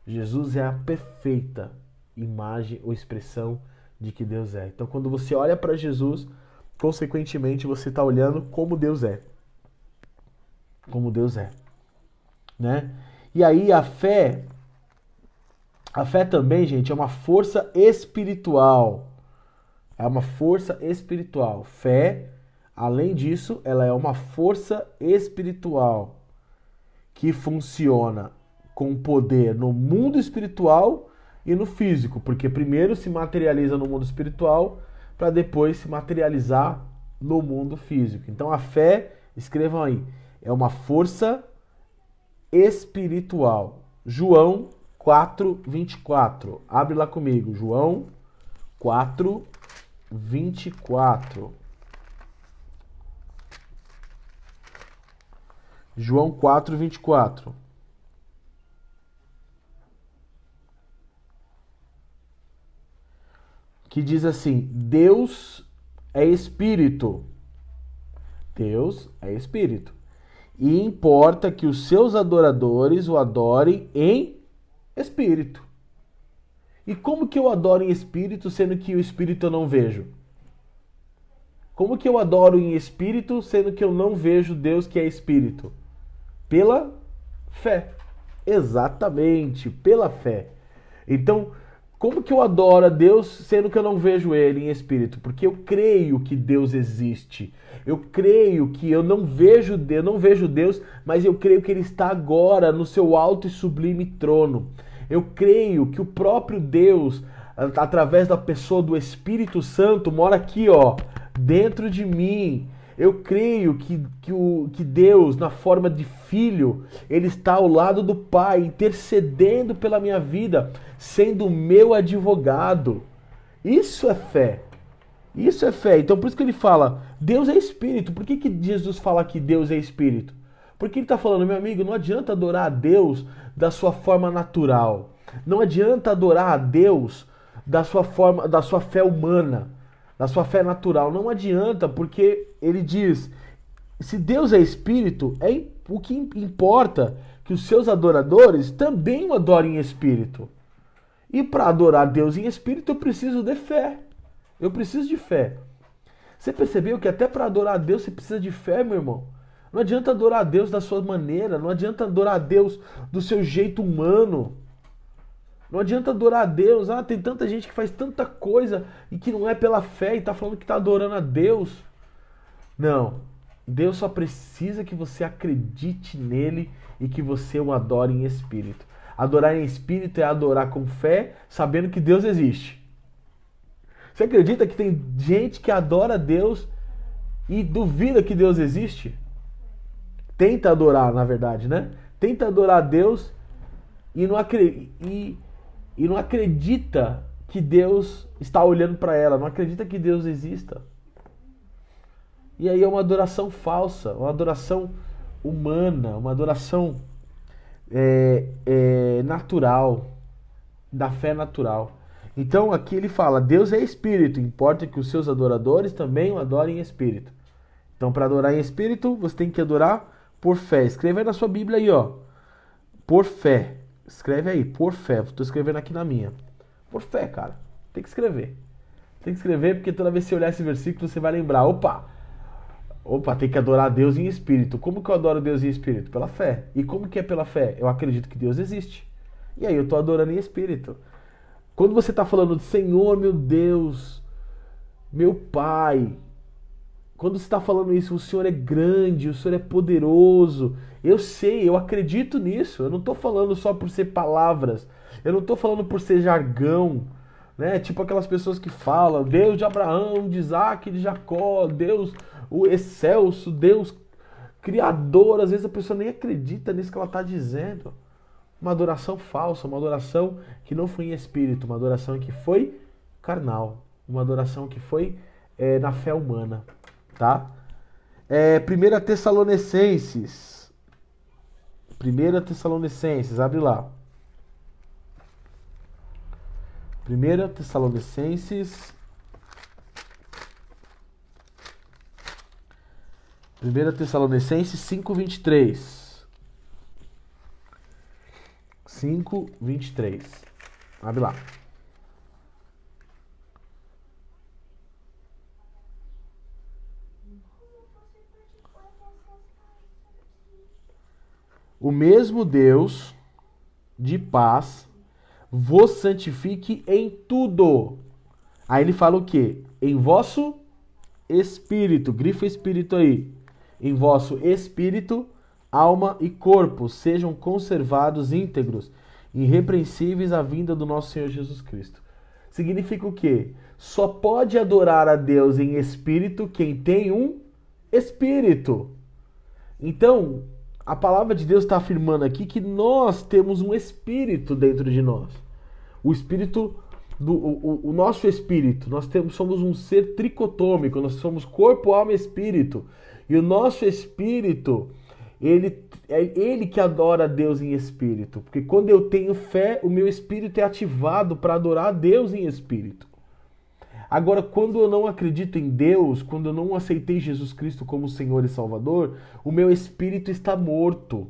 Jesus é a perfeita imagem ou expressão de que Deus é. Então, quando você olha para Jesus, consequentemente, você está olhando como Deus é. Como Deus é. Né? E aí, a fé também, gente, é uma força espiritual. É uma força espiritual. Fé, além disso, ela é uma força espiritual que funciona com poder no mundo espiritual e no físico, porque primeiro se materializa no mundo espiritual para depois se materializar no mundo físico. Então a fé, escrevam aí, é uma força espiritual. João 4:24. Abre lá comigo. João 4:24. João 4:24. Que diz assim: Deus é espírito. Deus é espírito. E importa que os seus adoradores o adorem em espírito. E como que eu adoro em espírito, sendo que o espírito eu não vejo? Como que eu adoro em espírito, sendo que eu não vejo Deus que é espírito? Pela fé. Exatamente, pela fé. Então, como que eu adoro a Deus, sendo que eu não vejo Ele em espírito? Porque eu creio que Deus existe. Eu creio que eu não vejo Deus, mas eu creio que Ele está agora no seu alto e sublime trono. Eu creio que o próprio Deus, através da pessoa do Espírito Santo, mora aqui, ó, dentro de mim. Eu creio que Deus, na forma de filho, Ele está ao lado do Pai, intercedendo pela minha vida, sendo o meu advogado. Isso é fé. Isso é fé. Então por isso que ele fala, Deus é espírito. Por que Jesus fala que Deus é espírito? Porque ele está falando, meu amigo, não adianta adorar a Deus da sua forma natural. Não adianta adorar a Deus da sua forma, da sua fé humana, da sua fé natural. Não adianta, porque ele diz, se Deus é espírito, o que importa que os seus adoradores também o adorem em espírito. E para adorar Deus em espírito, eu preciso de fé. Eu preciso de fé. Você percebeu que até para adorar a Deus você precisa de fé, meu irmão? Não adianta adorar a Deus da sua maneira, não adianta adorar a Deus do seu jeito humano. Não adianta adorar a Deus. Tem tanta gente que faz tanta coisa e que não é pela fé e está falando que está adorando a Deus. Não. Deus só precisa que você acredite nele e que você o adore em espírito. Adorar em espírito é adorar com fé, sabendo que Deus existe. Você acredita que tem gente que adora a Deus e duvida que Deus existe? Tenta adorar, na verdade, né? Tenta adorar a Deus e não acredita que Deus está olhando para ela, não acredita que Deus exista. E aí é uma adoração falsa, uma adoração humana, uma adoração natural, da fé natural. Então aqui ele fala, Deus é espírito, importa que os seus adoradores também o adorem em espírito. Então para adorar em espírito, você tem que adorar por fé. Escreve aí na sua Bíblia aí, ó. Por fé. Escreve aí, por fé. Estou escrevendo aqui na minha. Por fé, cara. Tem que escrever. Tem que escrever porque toda vez que você olhar esse versículo, você vai lembrar. Opa, tem que adorar a Deus em espírito. Como que eu adoro Deus em espírito? Pela fé. E como que é pela fé? Eu acredito que Deus existe. E aí eu estou adorando em espírito. Quando você está falando de Senhor, meu Deus, meu Pai, quando você está falando isso, o Senhor é grande, o Senhor é poderoso. Eu sei, eu acredito nisso. Eu não estou falando só por ser palavras. Eu não estou falando por ser jargão, né? Tipo aquelas pessoas que falam, Deus de Abraão, de Isaac, de Jacó, Deus, o excelso, Deus criador. Às vezes a pessoa nem acredita nisso que ela está dizendo. Uma adoração falsa, uma adoração que não foi em espírito, uma adoração que foi carnal, uma adoração que foi na fé humana, tá? 1 Tessalonicenses, abre lá. 1 Tessalonicenses, 5:23. 5:23. Abre lá. O mesmo Deus de paz vos santifique em tudo. Aí ele fala o quê? Em vosso espírito, grifa espírito aí. Em vosso espírito, alma e corpo sejam conservados íntegros, irrepreensíveis à vinda do nosso Senhor Jesus Cristo. Significa o quê? Só pode adorar a Deus em espírito quem tem um espírito. Então, a palavra de Deus está afirmando aqui que nós temos um espírito dentro de nós. O espírito, o nosso espírito, somos um ser tricotômico, nós somos corpo, alma e espírito. E o nosso espírito, é ele que adora a Deus em espírito. Porque quando eu tenho fé, o meu espírito é ativado para adorar a Deus em espírito. Agora, quando eu não acredito em Deus, quando eu não aceitei Jesus Cristo como Senhor e Salvador, o meu espírito está morto.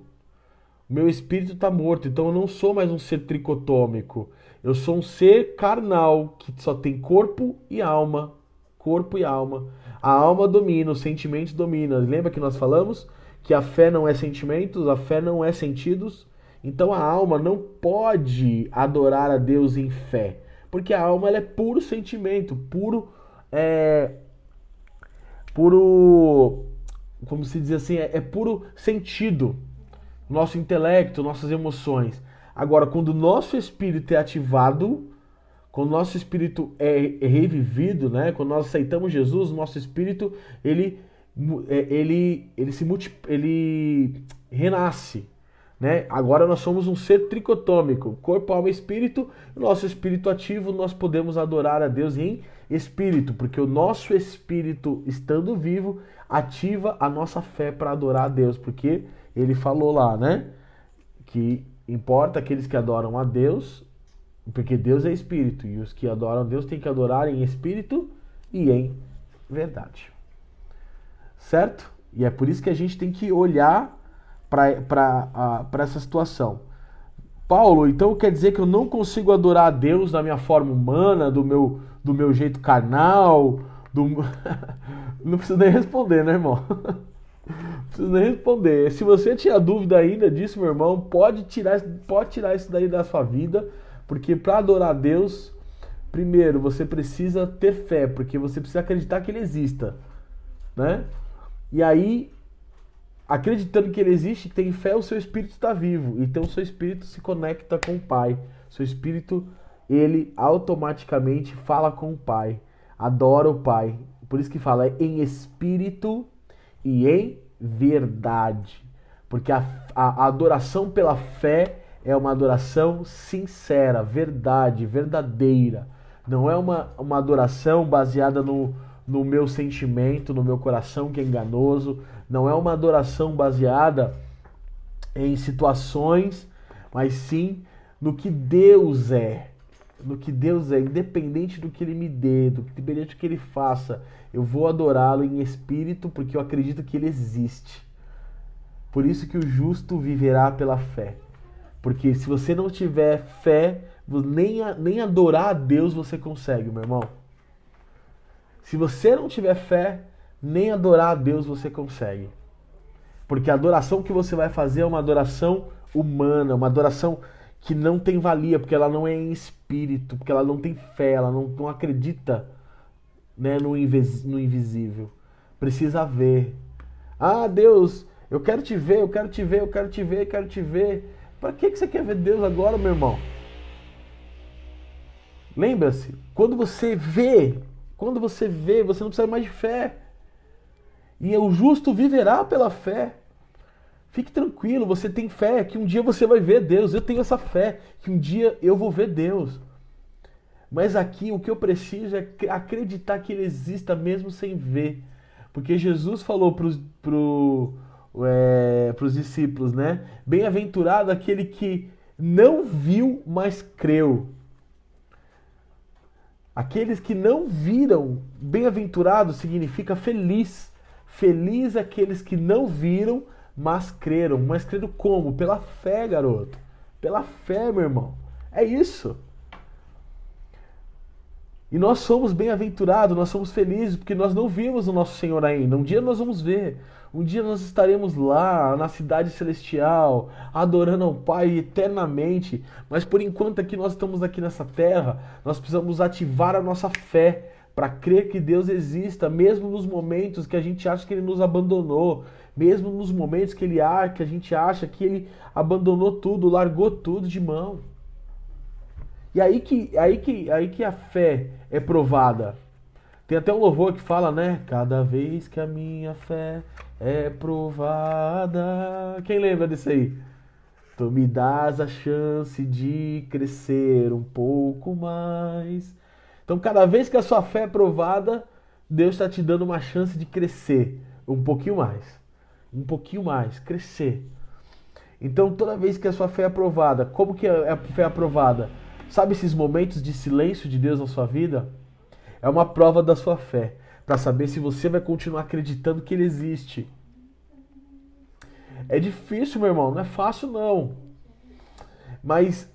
O meu espírito está morto, então eu não sou mais um ser tricotômico. Eu sou um ser carnal, que só tem corpo e alma. Corpo e alma. A alma domina, os sentimentos dominam. Lembra que nós falamos que a fé não é sentimentos, a fé não é sentidos? Então a alma não pode adorar a Deus em fé. Porque a alma ela é puro sentimento, como se diz assim, é puro sentido. Nosso intelecto, nossas emoções. Agora, quando o nosso espírito é ativado, quando o nosso espírito é revivido, né? Quando nós aceitamos Jesus, o nosso espírito ele renasce. Né? Agora nós somos um ser tricotômico, corpo, alma e espírito. O nosso espírito ativo, nós podemos adorar a Deus em espírito, porque o nosso espírito, estando vivo, ativa a nossa fé para adorar a Deus, porque ele falou lá, né? Que importa aqueles que adoram a Deus, porque Deus é espírito, e os que adoram a Deus têm que adorar em espírito e em verdade. Certo? E é por isso que a gente tem que olhar para essa situação. Paulo, então quer dizer que eu não consigo adorar a Deus da minha forma humana, do meu jeito carnal, não precisa nem responder, né, irmão? Não precisa nem responder. Se você tinha dúvida ainda disso, meu irmão, pode tirar isso daí da sua vida, porque para adorar a Deus, primeiro você precisa ter fé, porque você precisa acreditar que ele exista, né? E aí, acreditando que ele existe, que tem fé, o seu espírito está vivo. Então o seu espírito se conecta com o Pai. O seu espírito, ele automaticamente fala com o Pai. Adora o Pai. Por isso que fala em espírito e em verdade. Porque a adoração pela fé é uma adoração sincera, verdade, verdadeira. Não é uma adoração baseada no meu sentimento, no meu coração que é enganoso. Não é uma adoração baseada em situações, mas sim no que Deus é. No que Deus é, independente do que Ele me dê, independente do que Ele faça, eu vou adorá-lo em espírito, porque eu acredito que Ele existe. Por isso que o justo viverá pela fé. Porque se você não tiver fé, nem adorar a Deus você consegue, meu irmão. Se você não tiver fé, nem adorar a Deus você consegue. Porque a adoração que você vai fazer é uma adoração humana, uma adoração que não tem valia, porque ela não é em espírito, porque ela não tem fé, ela não acredita, né, no invisível. Precisa ver. Ah, Deus, eu quero te ver, eu quero te ver, eu quero te ver, eu quero te ver. Para que você quer ver Deus agora, meu irmão? Lembra-se, quando você vê, você não precisa mais de fé. E o justo viverá pela fé. Fique tranquilo, você tem fé que um dia você vai ver Deus. Eu tenho essa fé que um dia eu vou ver Deus. Mas aqui o que eu preciso é acreditar que Ele exista mesmo sem ver. Porque Jesus falou para os discípulos, né? Bem-aventurado aquele que não viu, mas creu. Aqueles que não viram, bem-aventurado significa feliz. Feliz aqueles que não viram, mas creram. Mas creram como? Pela fé, garoto. Pela fé, meu irmão. É isso. E nós somos bem-aventurados, nós somos felizes, porque nós não vimos o nosso Senhor ainda. Um dia nós vamos ver. Um dia nós estaremos lá, na cidade celestial, adorando ao Pai eternamente. Mas por enquanto aqui nós estamos aqui nessa terra, nós precisamos ativar a nossa fé para crer que Deus exista, mesmo nos momentos que a gente acha que Ele nos abandonou, mesmo nos momentos que a gente acha que Ele abandonou tudo, largou tudo de mão. E aí que a fé é provada. Tem até um louvor que fala, né? Cada vez que a minha fé é provada. Quem lembra disso aí? Tu me dás a chance de crescer um pouco mais. Então, cada vez que a sua fé é provada, Deus está te dando uma chance de crescer um pouquinho mais. Um pouquinho mais, crescer. Então, toda vez que a sua fé é aprovada, como que a fé é aprovada? Sabe esses momentos de silêncio de Deus na sua vida? É uma prova da sua fé, para saber se você vai continuar acreditando que Ele existe. É difícil, meu irmão, não é fácil não. Mas,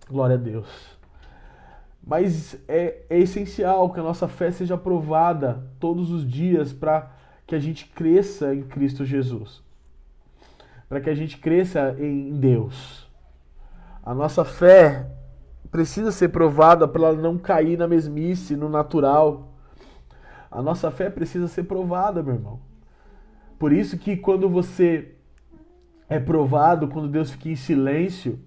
glória a Deus. Mas é essencial que a nossa fé seja aprovada todos os dias para que a gente cresça em Cristo Jesus. Para que a gente cresça em Deus. A nossa fé precisa ser provada para ela não cair na mesmice, no natural. A nossa fé precisa ser provada, meu irmão. Por isso que quando você é provado, quando Deus fica em silêncio,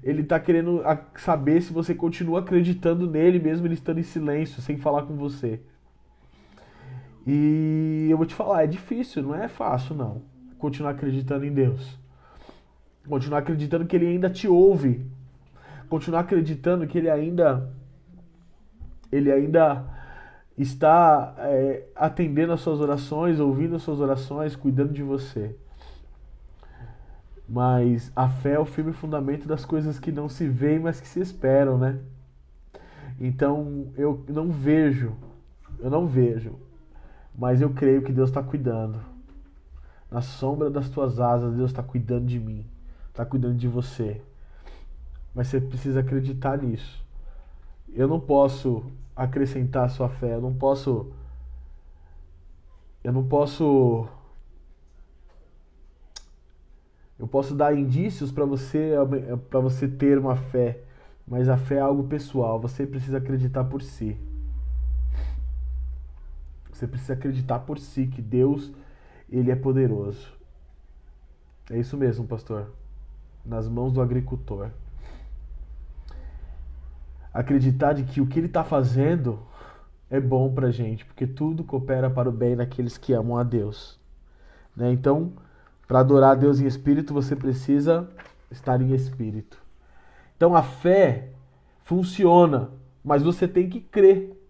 Ele está querendo saber se você continua acreditando nele, mesmo Ele estando em silêncio, sem falar com você. E eu vou te falar, é difícil, não é fácil não, continuar acreditando em Deus. Continuar acreditando que Ele ainda te ouve. Continuar acreditando que Ele ainda está atendendo as suas orações, ouvindo as suas orações, cuidando de você. Mas a fé é o firme fundamento das coisas que não se veem, mas que se esperam, né? Então eu não vejo, mas eu creio que Deus está cuidando. Na sombra das tuas asas, Deus está cuidando de mim, está cuidando de você. Mas você precisa acreditar nisso. Eu não posso acrescentar a sua fé, eu não posso dar indícios para você ter uma fé, mas a fé é algo pessoal, você precisa acreditar por si. Você precisa acreditar por si que Deus, Ele é poderoso. É isso mesmo, pastor. Nas mãos do agricultor. Acreditar de que o que Ele está fazendo é bom pra gente, porque tudo coopera para o bem daqueles que amam a Deus. Né? Então, para adorar a Deus em espírito, você precisa estar em espírito. Então, a fé funciona, mas você tem que crer.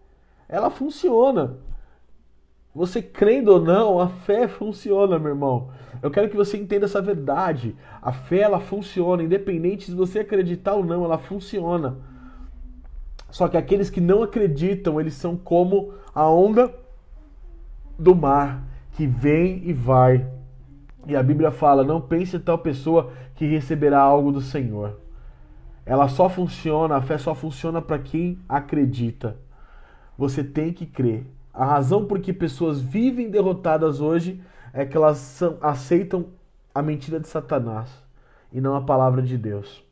Ela funciona. Você crendo ou não, a fé funciona, meu irmão. Eu quero que você entenda essa verdade. A fé, ela funciona, independente se você acreditar ou não, ela funciona. Só que aqueles que não acreditam, eles são como a onda do mar, que vem e vai. E a Bíblia fala, não pense em tal pessoa que receberá algo do Senhor. Ela só funciona, a fé só funciona para quem acredita. Você tem que crer. A razão por que pessoas vivem derrotadas hoje é que elas aceitam a mentira de Satanás e não a palavra de Deus.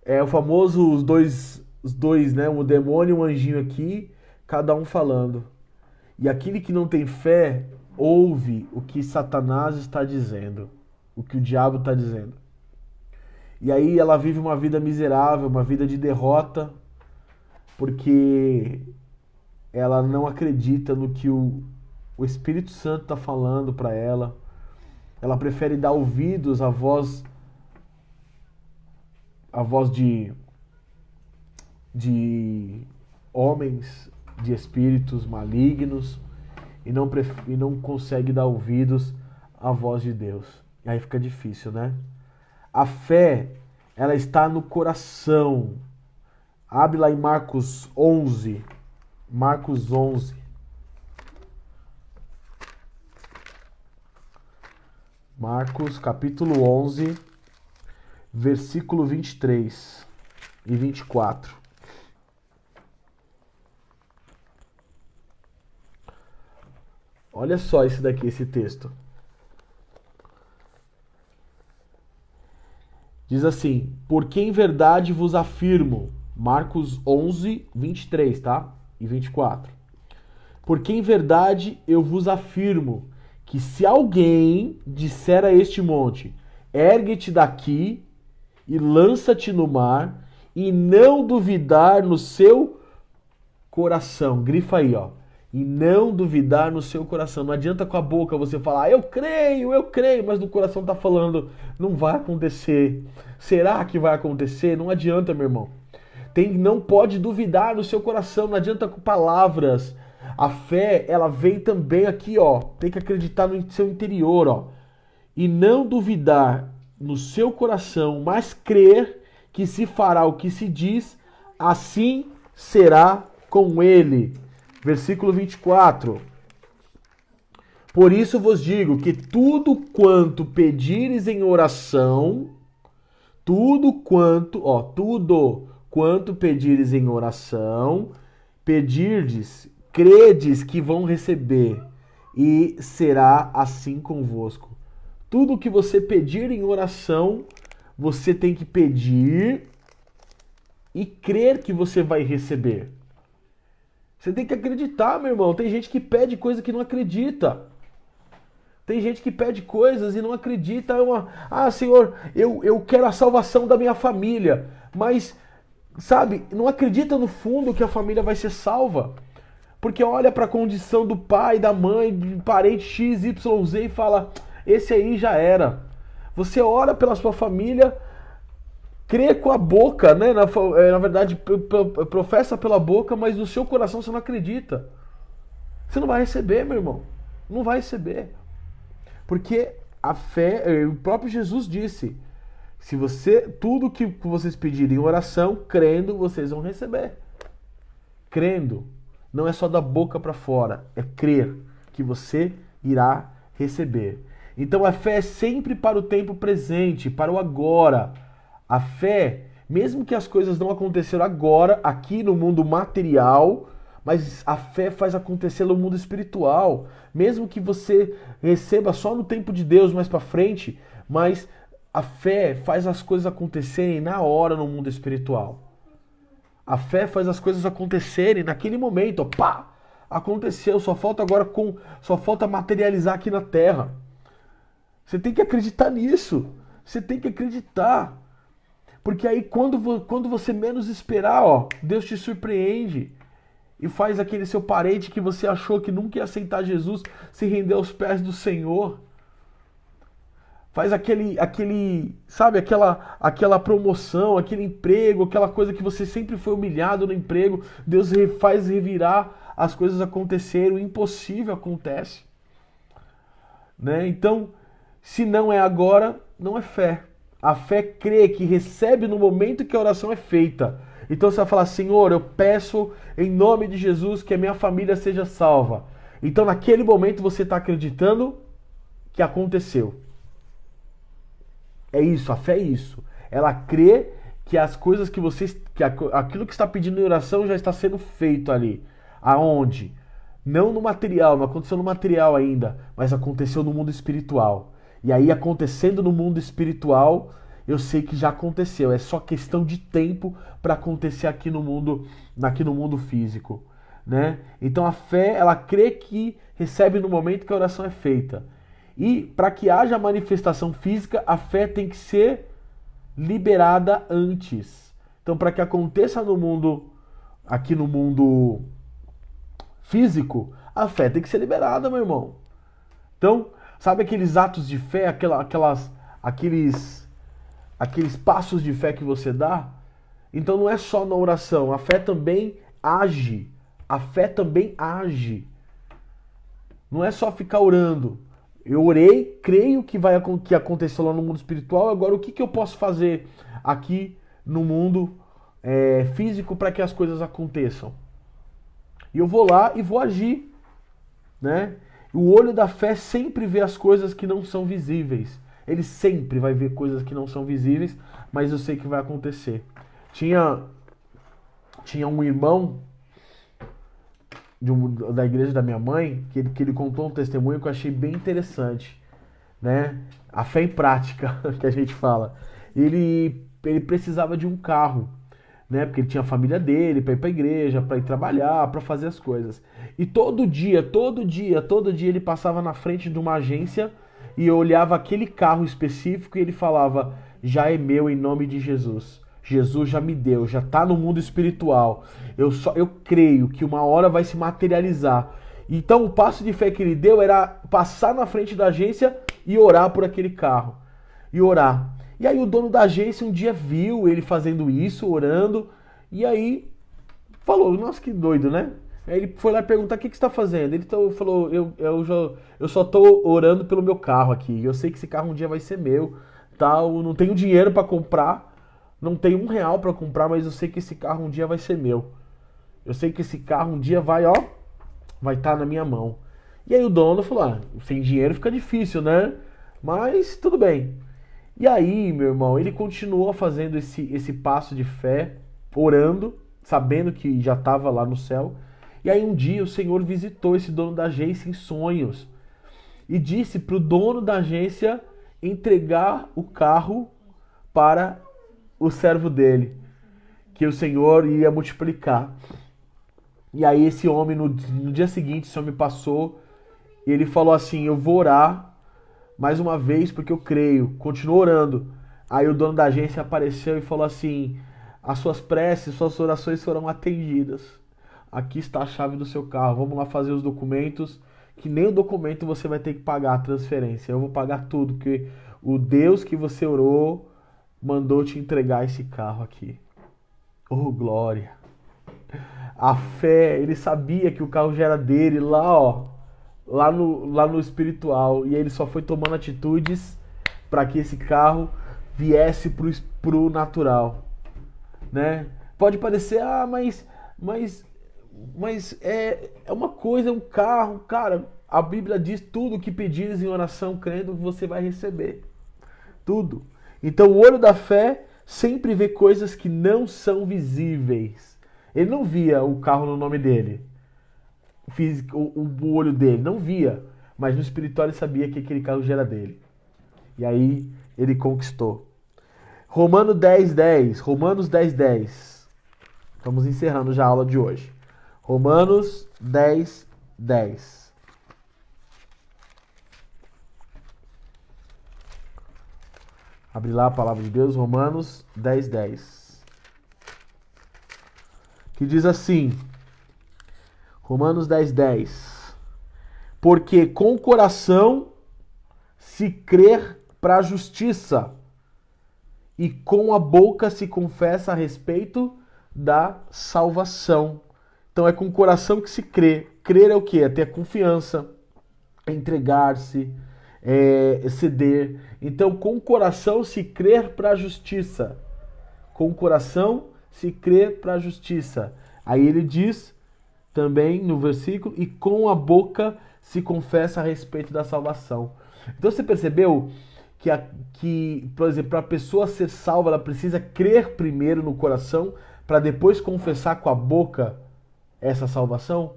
É o famoso os dois, né? O demônio e um anjinho aqui, cada um falando. E aquele que não tem fé ouve o que Satanás está dizendo, o que o diabo está dizendo. E aí ela vive uma vida miserável, uma vida de derrota, porque ela não acredita no que o Espírito Santo está falando para ela. Ela prefere dar ouvidos à voz de homens, de espíritos malignos, e não consegue dar ouvidos à voz de Deus. E aí fica difícil, né? A fé, ela está no coração. Abre lá em Marcos 11. Marcos 11. Marcos capítulo 11, versículo 23 e 24. Olha só esse daqui, esse texto. Diz assim, porque em verdade vos afirmo, Marcos 11, 23, tá? E 24. Porque em verdade eu vos afirmo que se alguém disser a este monte, ergue-te daqui e lança-te no mar, e não duvidar no seu coração. Grifa aí, ó. E não duvidar no seu coração. Não adianta com a boca você falar, eu creio, mas no coração tá falando, não vai acontecer. Será que vai acontecer? Não adianta, meu irmão. Não pode duvidar no seu coração, não adianta com palavras. A fé, ela vem também aqui, ó. Tem que acreditar no seu interior, ó. E não duvidar no seu coração, mas crer que se fará o que se diz, assim será com ele. Versículo 24. Por isso vos digo que tudo quanto pedires em oração, tudo quanto pedires em oração, pedirdes, credes que vão receber, e será assim convosco. Tudo que você pedir em oração, você tem que pedir e crer que você vai receber. Você tem que acreditar, meu irmão. Tem gente que pede coisa que não acredita. Tem gente que pede coisas e não acredita. Senhor, eu quero a salvação da minha família. Mas, sabe, não acredita no fundo que a família vai ser salva. Porque olha para a condição do pai, da mãe, do parente X, Y, Z e fala, esse aí já era. Você ora pela sua família, crê com a boca, né? Na verdade, professa pela boca, mas no seu coração você não acredita. Você não vai receber, meu irmão. Não vai receber. Porque a fé, o próprio Jesus disse, tudo que vocês pedirem em oração, crendo, vocês vão receber. Crendo. Não é só da boca para fora, é crer que você irá receber. Então a fé é sempre para o tempo presente, para o agora. A fé, mesmo que as coisas não aconteceram agora, aqui no mundo material, mas a fé faz acontecer no mundo espiritual. Mesmo que você receba só no tempo de Deus mais para frente, mas a fé faz as coisas acontecerem na hora no mundo espiritual. A fé faz as coisas acontecerem naquele momento, ó, pá! Aconteceu, só falta materializar aqui na terra. Você tem que acreditar nisso. Você tem que acreditar. Porque aí quando você menos esperar, ó, Deus te surpreende e faz aquele seu parente que você achou que nunca ia aceitar Jesus se render aos pés do Senhor. Faz aquela promoção, aquele emprego, aquela coisa que você sempre foi humilhado no emprego, Deus faz revirar as coisas acontecerem, o impossível acontece. Né? Então, se não é agora, não é fé. A fé crê que recebe no momento que a oração é feita. Então você vai falar, Senhor, eu peço em nome de Jesus que a minha família seja salva. Então naquele momento você está acreditando que aconteceu. É isso, a fé é isso. Ela crê que as coisas aquilo que está pedindo em oração já está sendo feito ali. Aonde? Não no material, não aconteceu no material ainda, mas aconteceu no mundo espiritual. E aí acontecendo no mundo espiritual, eu sei que já aconteceu. É só questão de tempo para acontecer aqui no mundo físico, né? Então a fé, ela crê que recebe no momento que a oração é feita. E para que haja manifestação física, a fé tem que ser liberada antes. Então, para que aconteça aqui no mundo físico, a fé tem que ser liberada, meu irmão. Então, sabe aqueles atos de fé, aqueles passos de fé que você dá? Então não é só na oração, a fé também age. A fé também age. Não é só ficar orando. Eu orei, creio que aconteceu lá no mundo espiritual, agora o que eu posso fazer aqui no mundo físico para que as coisas aconteçam? E eu vou lá e vou agir, né? O olho da fé sempre vê as coisas que não são visíveis. Ele sempre vai ver coisas que não são visíveis, mas eu sei que vai acontecer. Tinha um irmão da igreja da minha mãe, que ele contou um testemunho que eu achei bem interessante, né? A fé em prática, que a gente fala. Ele precisava de um carro, né? Porque ele tinha a família dele, para ir para a igreja, para ir trabalhar, para fazer as coisas. E todo dia ele passava na frente de uma agência e eu olhava aquele carro específico e ele falava, já é meu em nome de Jesus. Jesus já me deu, já está no mundo espiritual. Eu creio que uma hora vai se materializar. Então o passo de fé que ele deu era passar na frente da agência e orar por aquele carro. E orar. E aí o dono da agência um dia viu ele fazendo isso, orando, e aí falou, nossa, que doido, né? Aí ele foi lá perguntar, o que você está fazendo? Ele falou, eu só estou orando pelo meu carro aqui. Eu sei que esse carro um dia vai ser meu, tal. Não tenho dinheiro para comprar, não tenho R$ 1 para comprar, mas eu sei que esse carro um dia vai ser meu. Eu sei que esse carro um dia vai estar na minha mão. E aí o dono falou, sem dinheiro fica difícil, né? Mas tudo bem. E aí, meu irmão, ele continuou fazendo esse passo de fé, orando, sabendo que já estava lá no céu. E aí um dia o Senhor visitou esse dono da agência em sonhos e disse para o dono da agência entregar o carro para o servo dele, que o Senhor ia multiplicar. E aí esse homem, no dia seguinte, esse homem passou e ele falou assim, eu vou orar mais uma vez porque eu creio. Continuou orando. Aí o dono da agência apareceu e falou assim, as suas preces, suas orações foram atendidas. Aqui está a chave do seu carro. Vamos lá fazer os documentos, que nem o documento você vai ter que pagar a transferência. Eu vou pagar tudo, porque o Deus que você orou mandou te entregar esse carro aqui. Oh, glória! A fé, ele sabia que o carro já era dele lá no espiritual. E ele só foi tomando atitudes para que esse carro viesse pro natural, né? Pode parecer, mas é uma coisa, é um carro, cara. A Bíblia diz tudo que pedires em oração, crendo que você vai receber. Tudo. Então o olho da fé sempre vê coisas que não são visíveis. Ele não via o carro no nome dele. O olho dele não via. Mas no espiritual ele sabia que aquele carro já era dele. E aí ele conquistou. Romanos 10:10. Romanos 10:10. Estamos encerrando já a aula de hoje. Romanos 10:10. Abre lá a palavra de Deus, Romanos 10:10. Que diz assim, Romanos 10:10. Porque com o coração se crer para a justiça, e com a boca se confessa a respeito da salvação. Então é com o coração que se crê. Crer é o quê? É ter confiança, é entregar-se, é ceder. Então com o coração se crer para a justiça. Com o coração se crer para a justiça. Aí ele diz também no versículo, e com a boca se confessa a respeito da salvação. Então você percebeu que, por exemplo, para a pessoa ser salva, ela precisa crer primeiro no coração para depois confessar com a boca essa salvação?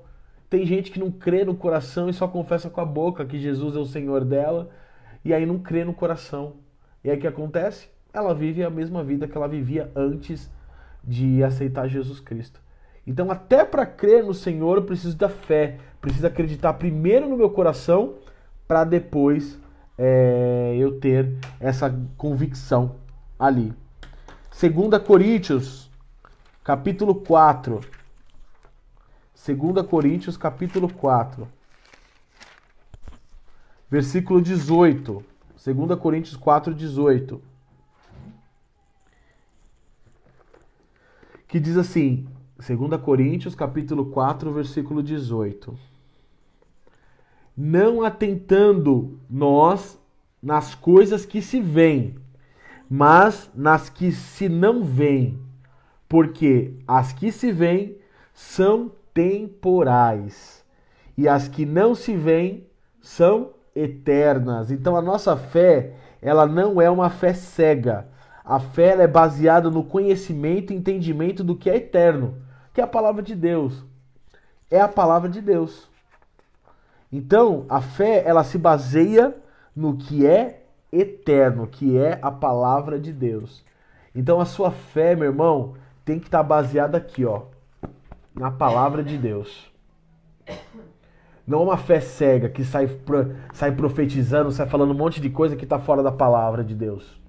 Tem gente que não crê no coração e só confessa com a boca que Jesus é o Senhor dela, e aí não crê no coração. E aí o que acontece? Ela vive a mesma vida que ela vivia antes de aceitar Jesus Cristo. Então, até para crer no Senhor, eu preciso da fé. Preciso acreditar primeiro no meu coração, para depois eu ter essa convicção ali. 2 Coríntios, capítulo 4. 2 Coríntios, capítulo 4. Versículo 18. 2 Coríntios 4, 18. Que diz assim, 2 Coríntios, capítulo 4, versículo 18. Não atentando nós nas coisas que se veem, mas nas que se não veem, porque as que se veem são temporais, e as que não se veem são eternas. Então a nossa fé, ela não é uma fé cega. A fé é baseada no conhecimento e entendimento do que é eterno, que é a palavra de Deus. É a palavra de Deus. Então, a fé, ela se baseia no que é eterno, que é a palavra de Deus. Então, a sua fé, meu irmão, tem que estar baseada aqui, na palavra de Deus. Não uma fé cega que sai profetizando, sai falando um monte de coisa que está fora da palavra de Deus.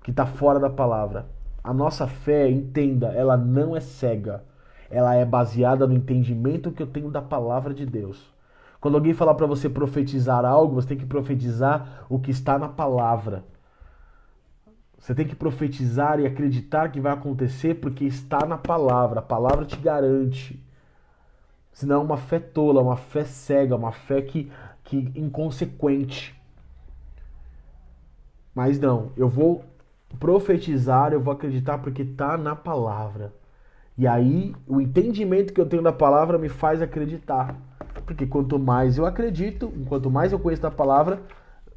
que está fora da palavra. A nossa fé, entenda, ela não é cega. Ela é baseada no entendimento que eu tenho da palavra de Deus. Quando alguém falar para você profetizar algo, você tem que profetizar o que está na palavra. Você tem que profetizar e acreditar que vai acontecer porque está na palavra. A palavra te garante. Senão é uma fé tola, uma fé cega, uma fé que inconsequente. Mas não, eu vou profetizar, eu vou acreditar porque está na palavra. E aí, o entendimento que eu tenho da palavra me faz acreditar. Porque quanto mais eu acredito, quanto mais eu conheço da palavra,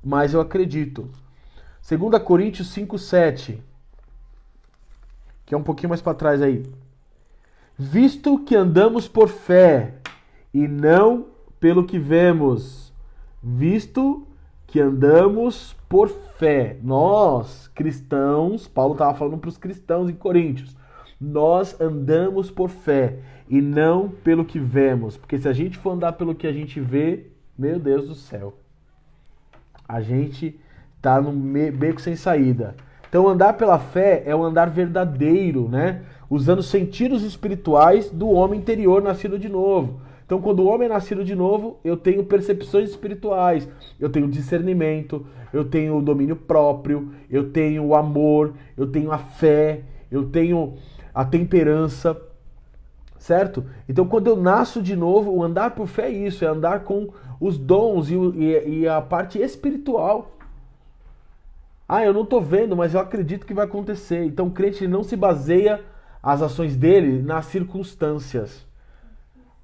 mais eu acredito. 2 Coríntios 5:7, que é um pouquinho mais para trás aí. Visto que andamos por fé e não pelo que vemos. Visto que andamos por fé. Nós, cristãos, Paulo estava falando para os cristãos em Coríntios. Nós andamos por fé e não pelo que vemos. Porque se a gente for andar pelo que a gente vê, meu Deus do céu, a gente tá num beco sem saída. Então andar pela fé é um andar verdadeiro, né? Usando sentidos espirituais do homem interior nascido de novo. Então quando o homem é nascido de novo, eu tenho percepções espirituais, eu tenho discernimento, eu tenho o domínio próprio, eu tenho o amor, eu tenho a fé, eu tenho a temperança, certo? Então quando eu nasço de novo, o andar por fé é isso, é andar com os dons e a parte espiritual. Ah, eu não estou vendo, mas eu acredito que vai acontecer. Então o crente não se baseia as ações dele nas circunstâncias.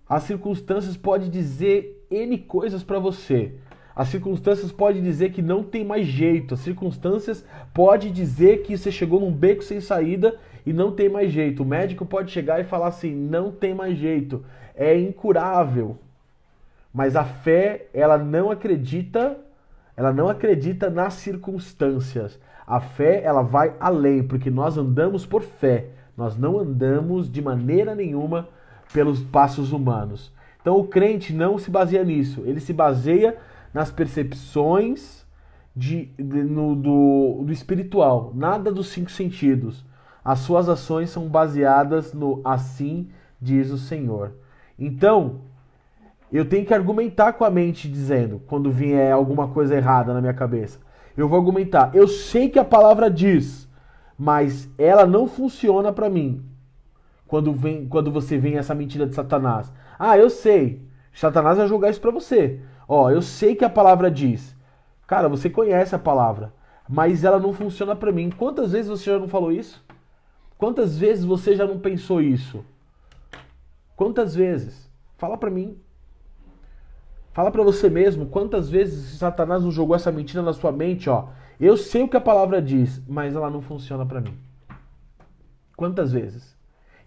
As circunstâncias podem dizer N coisas para você. As circunstâncias podem dizer que não tem mais jeito. As circunstâncias podem dizer que você chegou num beco sem saída e não tem mais jeito. O médico pode chegar e falar assim, não tem mais jeito. É incurável. Mas a fé, ela não acredita nas circunstâncias. A fé, ela vai além, porque nós andamos por fé. Nós não andamos de maneira nenhuma pelos passos humanos. Então o crente não se baseia nisso. Ele se baseia nas percepções do espiritual. Nada dos 5 sentidos. As suas ações são baseadas no assim diz o Senhor. Então, eu tenho que argumentar com a mente dizendo, quando vier alguma coisa errada na minha cabeça. Eu vou argumentar. Eu sei que a palavra diz, mas ela não funciona para mim. Quando você vem essa mentira de Satanás. Ah, eu sei. Satanás vai jogar isso para você. Ó, eu sei que a palavra diz. Cara, você conhece a palavra, mas ela não funciona para mim. Quantas vezes você já não falou isso? Quantas vezes você já não pensou isso? Quantas vezes? Fala para mim. Fala para você mesmo, quantas vezes Satanás não jogou essa mentira na sua mente, ó. Eu sei o que a palavra diz, mas ela não funciona para mim. Quantas vezes?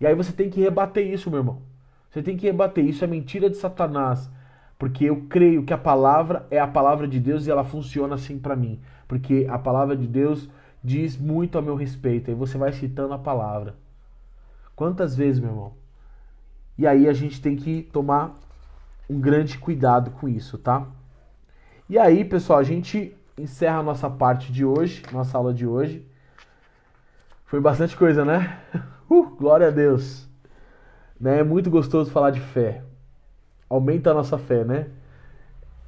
E aí você tem que rebater isso, meu irmão. Você tem que rebater isso, é mentira de Satanás. Porque eu creio que a palavra é a palavra de Deus e ela funciona assim para mim. Porque a palavra de Deus diz muito a meu respeito. Aí você vai citando a palavra. Quantas vezes, meu irmão? E aí a gente tem que tomar um grande cuidado com isso, tá? E aí, pessoal, a gente encerra a nossa parte de hoje, nossa aula de hoje. Foi bastante coisa, né? Glória a Deus. Né? É muito gostoso falar de fé. Aumenta a nossa fé, né?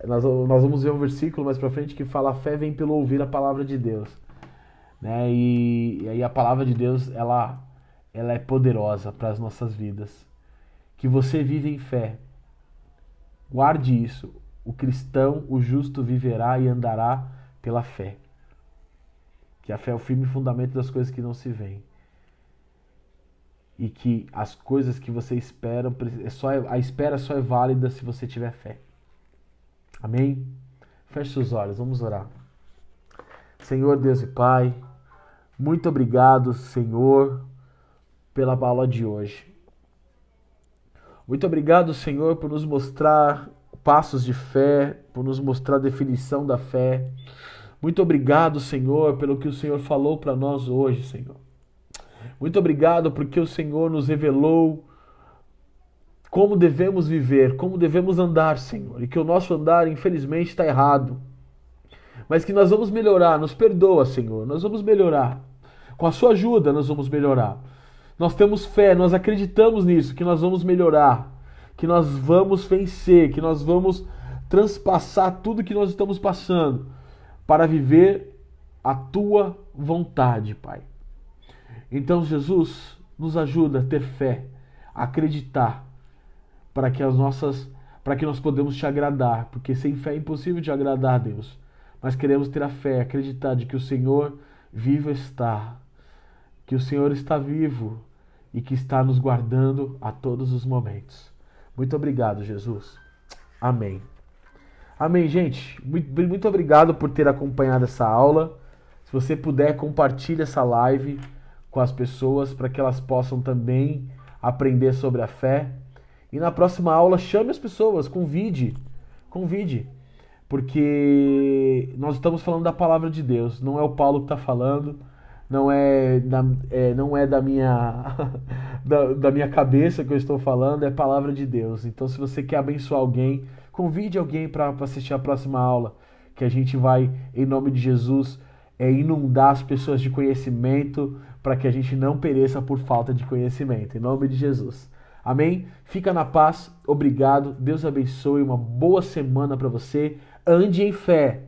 Nós vamos ver um versículo mais pra frente que fala: a fé vem pelo ouvir a palavra de Deus. Né? E aí a palavra de Deus, ela é poderosa para as nossas vidas. Que você vive em fé. Guarde isso. O cristão, o justo, viverá e andará pela fé. Que a fé é o firme fundamento das coisas que não se veem. E que as coisas que você espera, a espera só é válida se você tiver fé. Amém? Feche seus olhos, vamos orar. Senhor Deus e Pai, muito obrigado, Senhor, pela aula de hoje. Muito obrigado, Senhor, por nos mostrar passos de fé, por nos mostrar a definição da fé. Muito obrigado, Senhor, pelo que o Senhor falou para nós hoje, Senhor. Muito obrigado porque o Senhor nos revelou como devemos viver, como devemos andar, Senhor. E que o nosso andar, infelizmente, está errado. Mas que nós vamos melhorar, nos perdoa, Senhor. Nós vamos melhorar. Com a sua ajuda nós vamos melhorar. Nós temos fé, nós acreditamos nisso, que nós vamos melhorar, que nós vamos vencer, que nós vamos transpassar tudo que nós estamos passando para viver a tua vontade, Pai. Então, Jesus, nos ajuda a ter fé, a acreditar, para que nós podemos te agradar, porque sem fé é impossível te agradar, Deus. Mas queremos ter a fé, acreditar de que o Senhor vivo está, que o Senhor está vivo e que está nos guardando a todos os momentos. Muito obrigado, Jesus. Amém. Amém, gente. Muito obrigado por ter acompanhado essa aula. Se você puder, compartilhe essa live com as pessoas para que elas possam também aprender sobre a fé. E na próxima aula, chame as pessoas, convide, porque nós estamos falando da palavra de Deus, não é o Paulo que está falando, não é da minha, da minha cabeça que eu estou falando, é a palavra de Deus. Então, se você quer abençoar alguém, convide alguém para assistir a próxima aula, que a gente vai, em nome de Jesus, inundar as pessoas de conhecimento, para que a gente não pereça por falta de conhecimento, em nome de Jesus. Amém? Fica na paz, obrigado, Deus abençoe, uma boa semana para você. Ande em fé,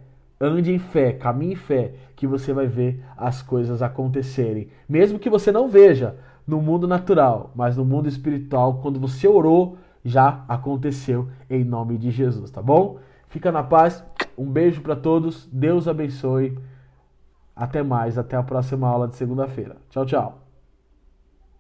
caminhe em fé, que você vai ver as coisas acontecerem. Mesmo que você não veja no mundo natural, mas no mundo espiritual, quando você orou, já aconteceu em nome de Jesus, tá bom? Fica na paz, um beijo para todos, Deus abençoe. Até mais, até a próxima aula de segunda-feira. Tchau, tchau.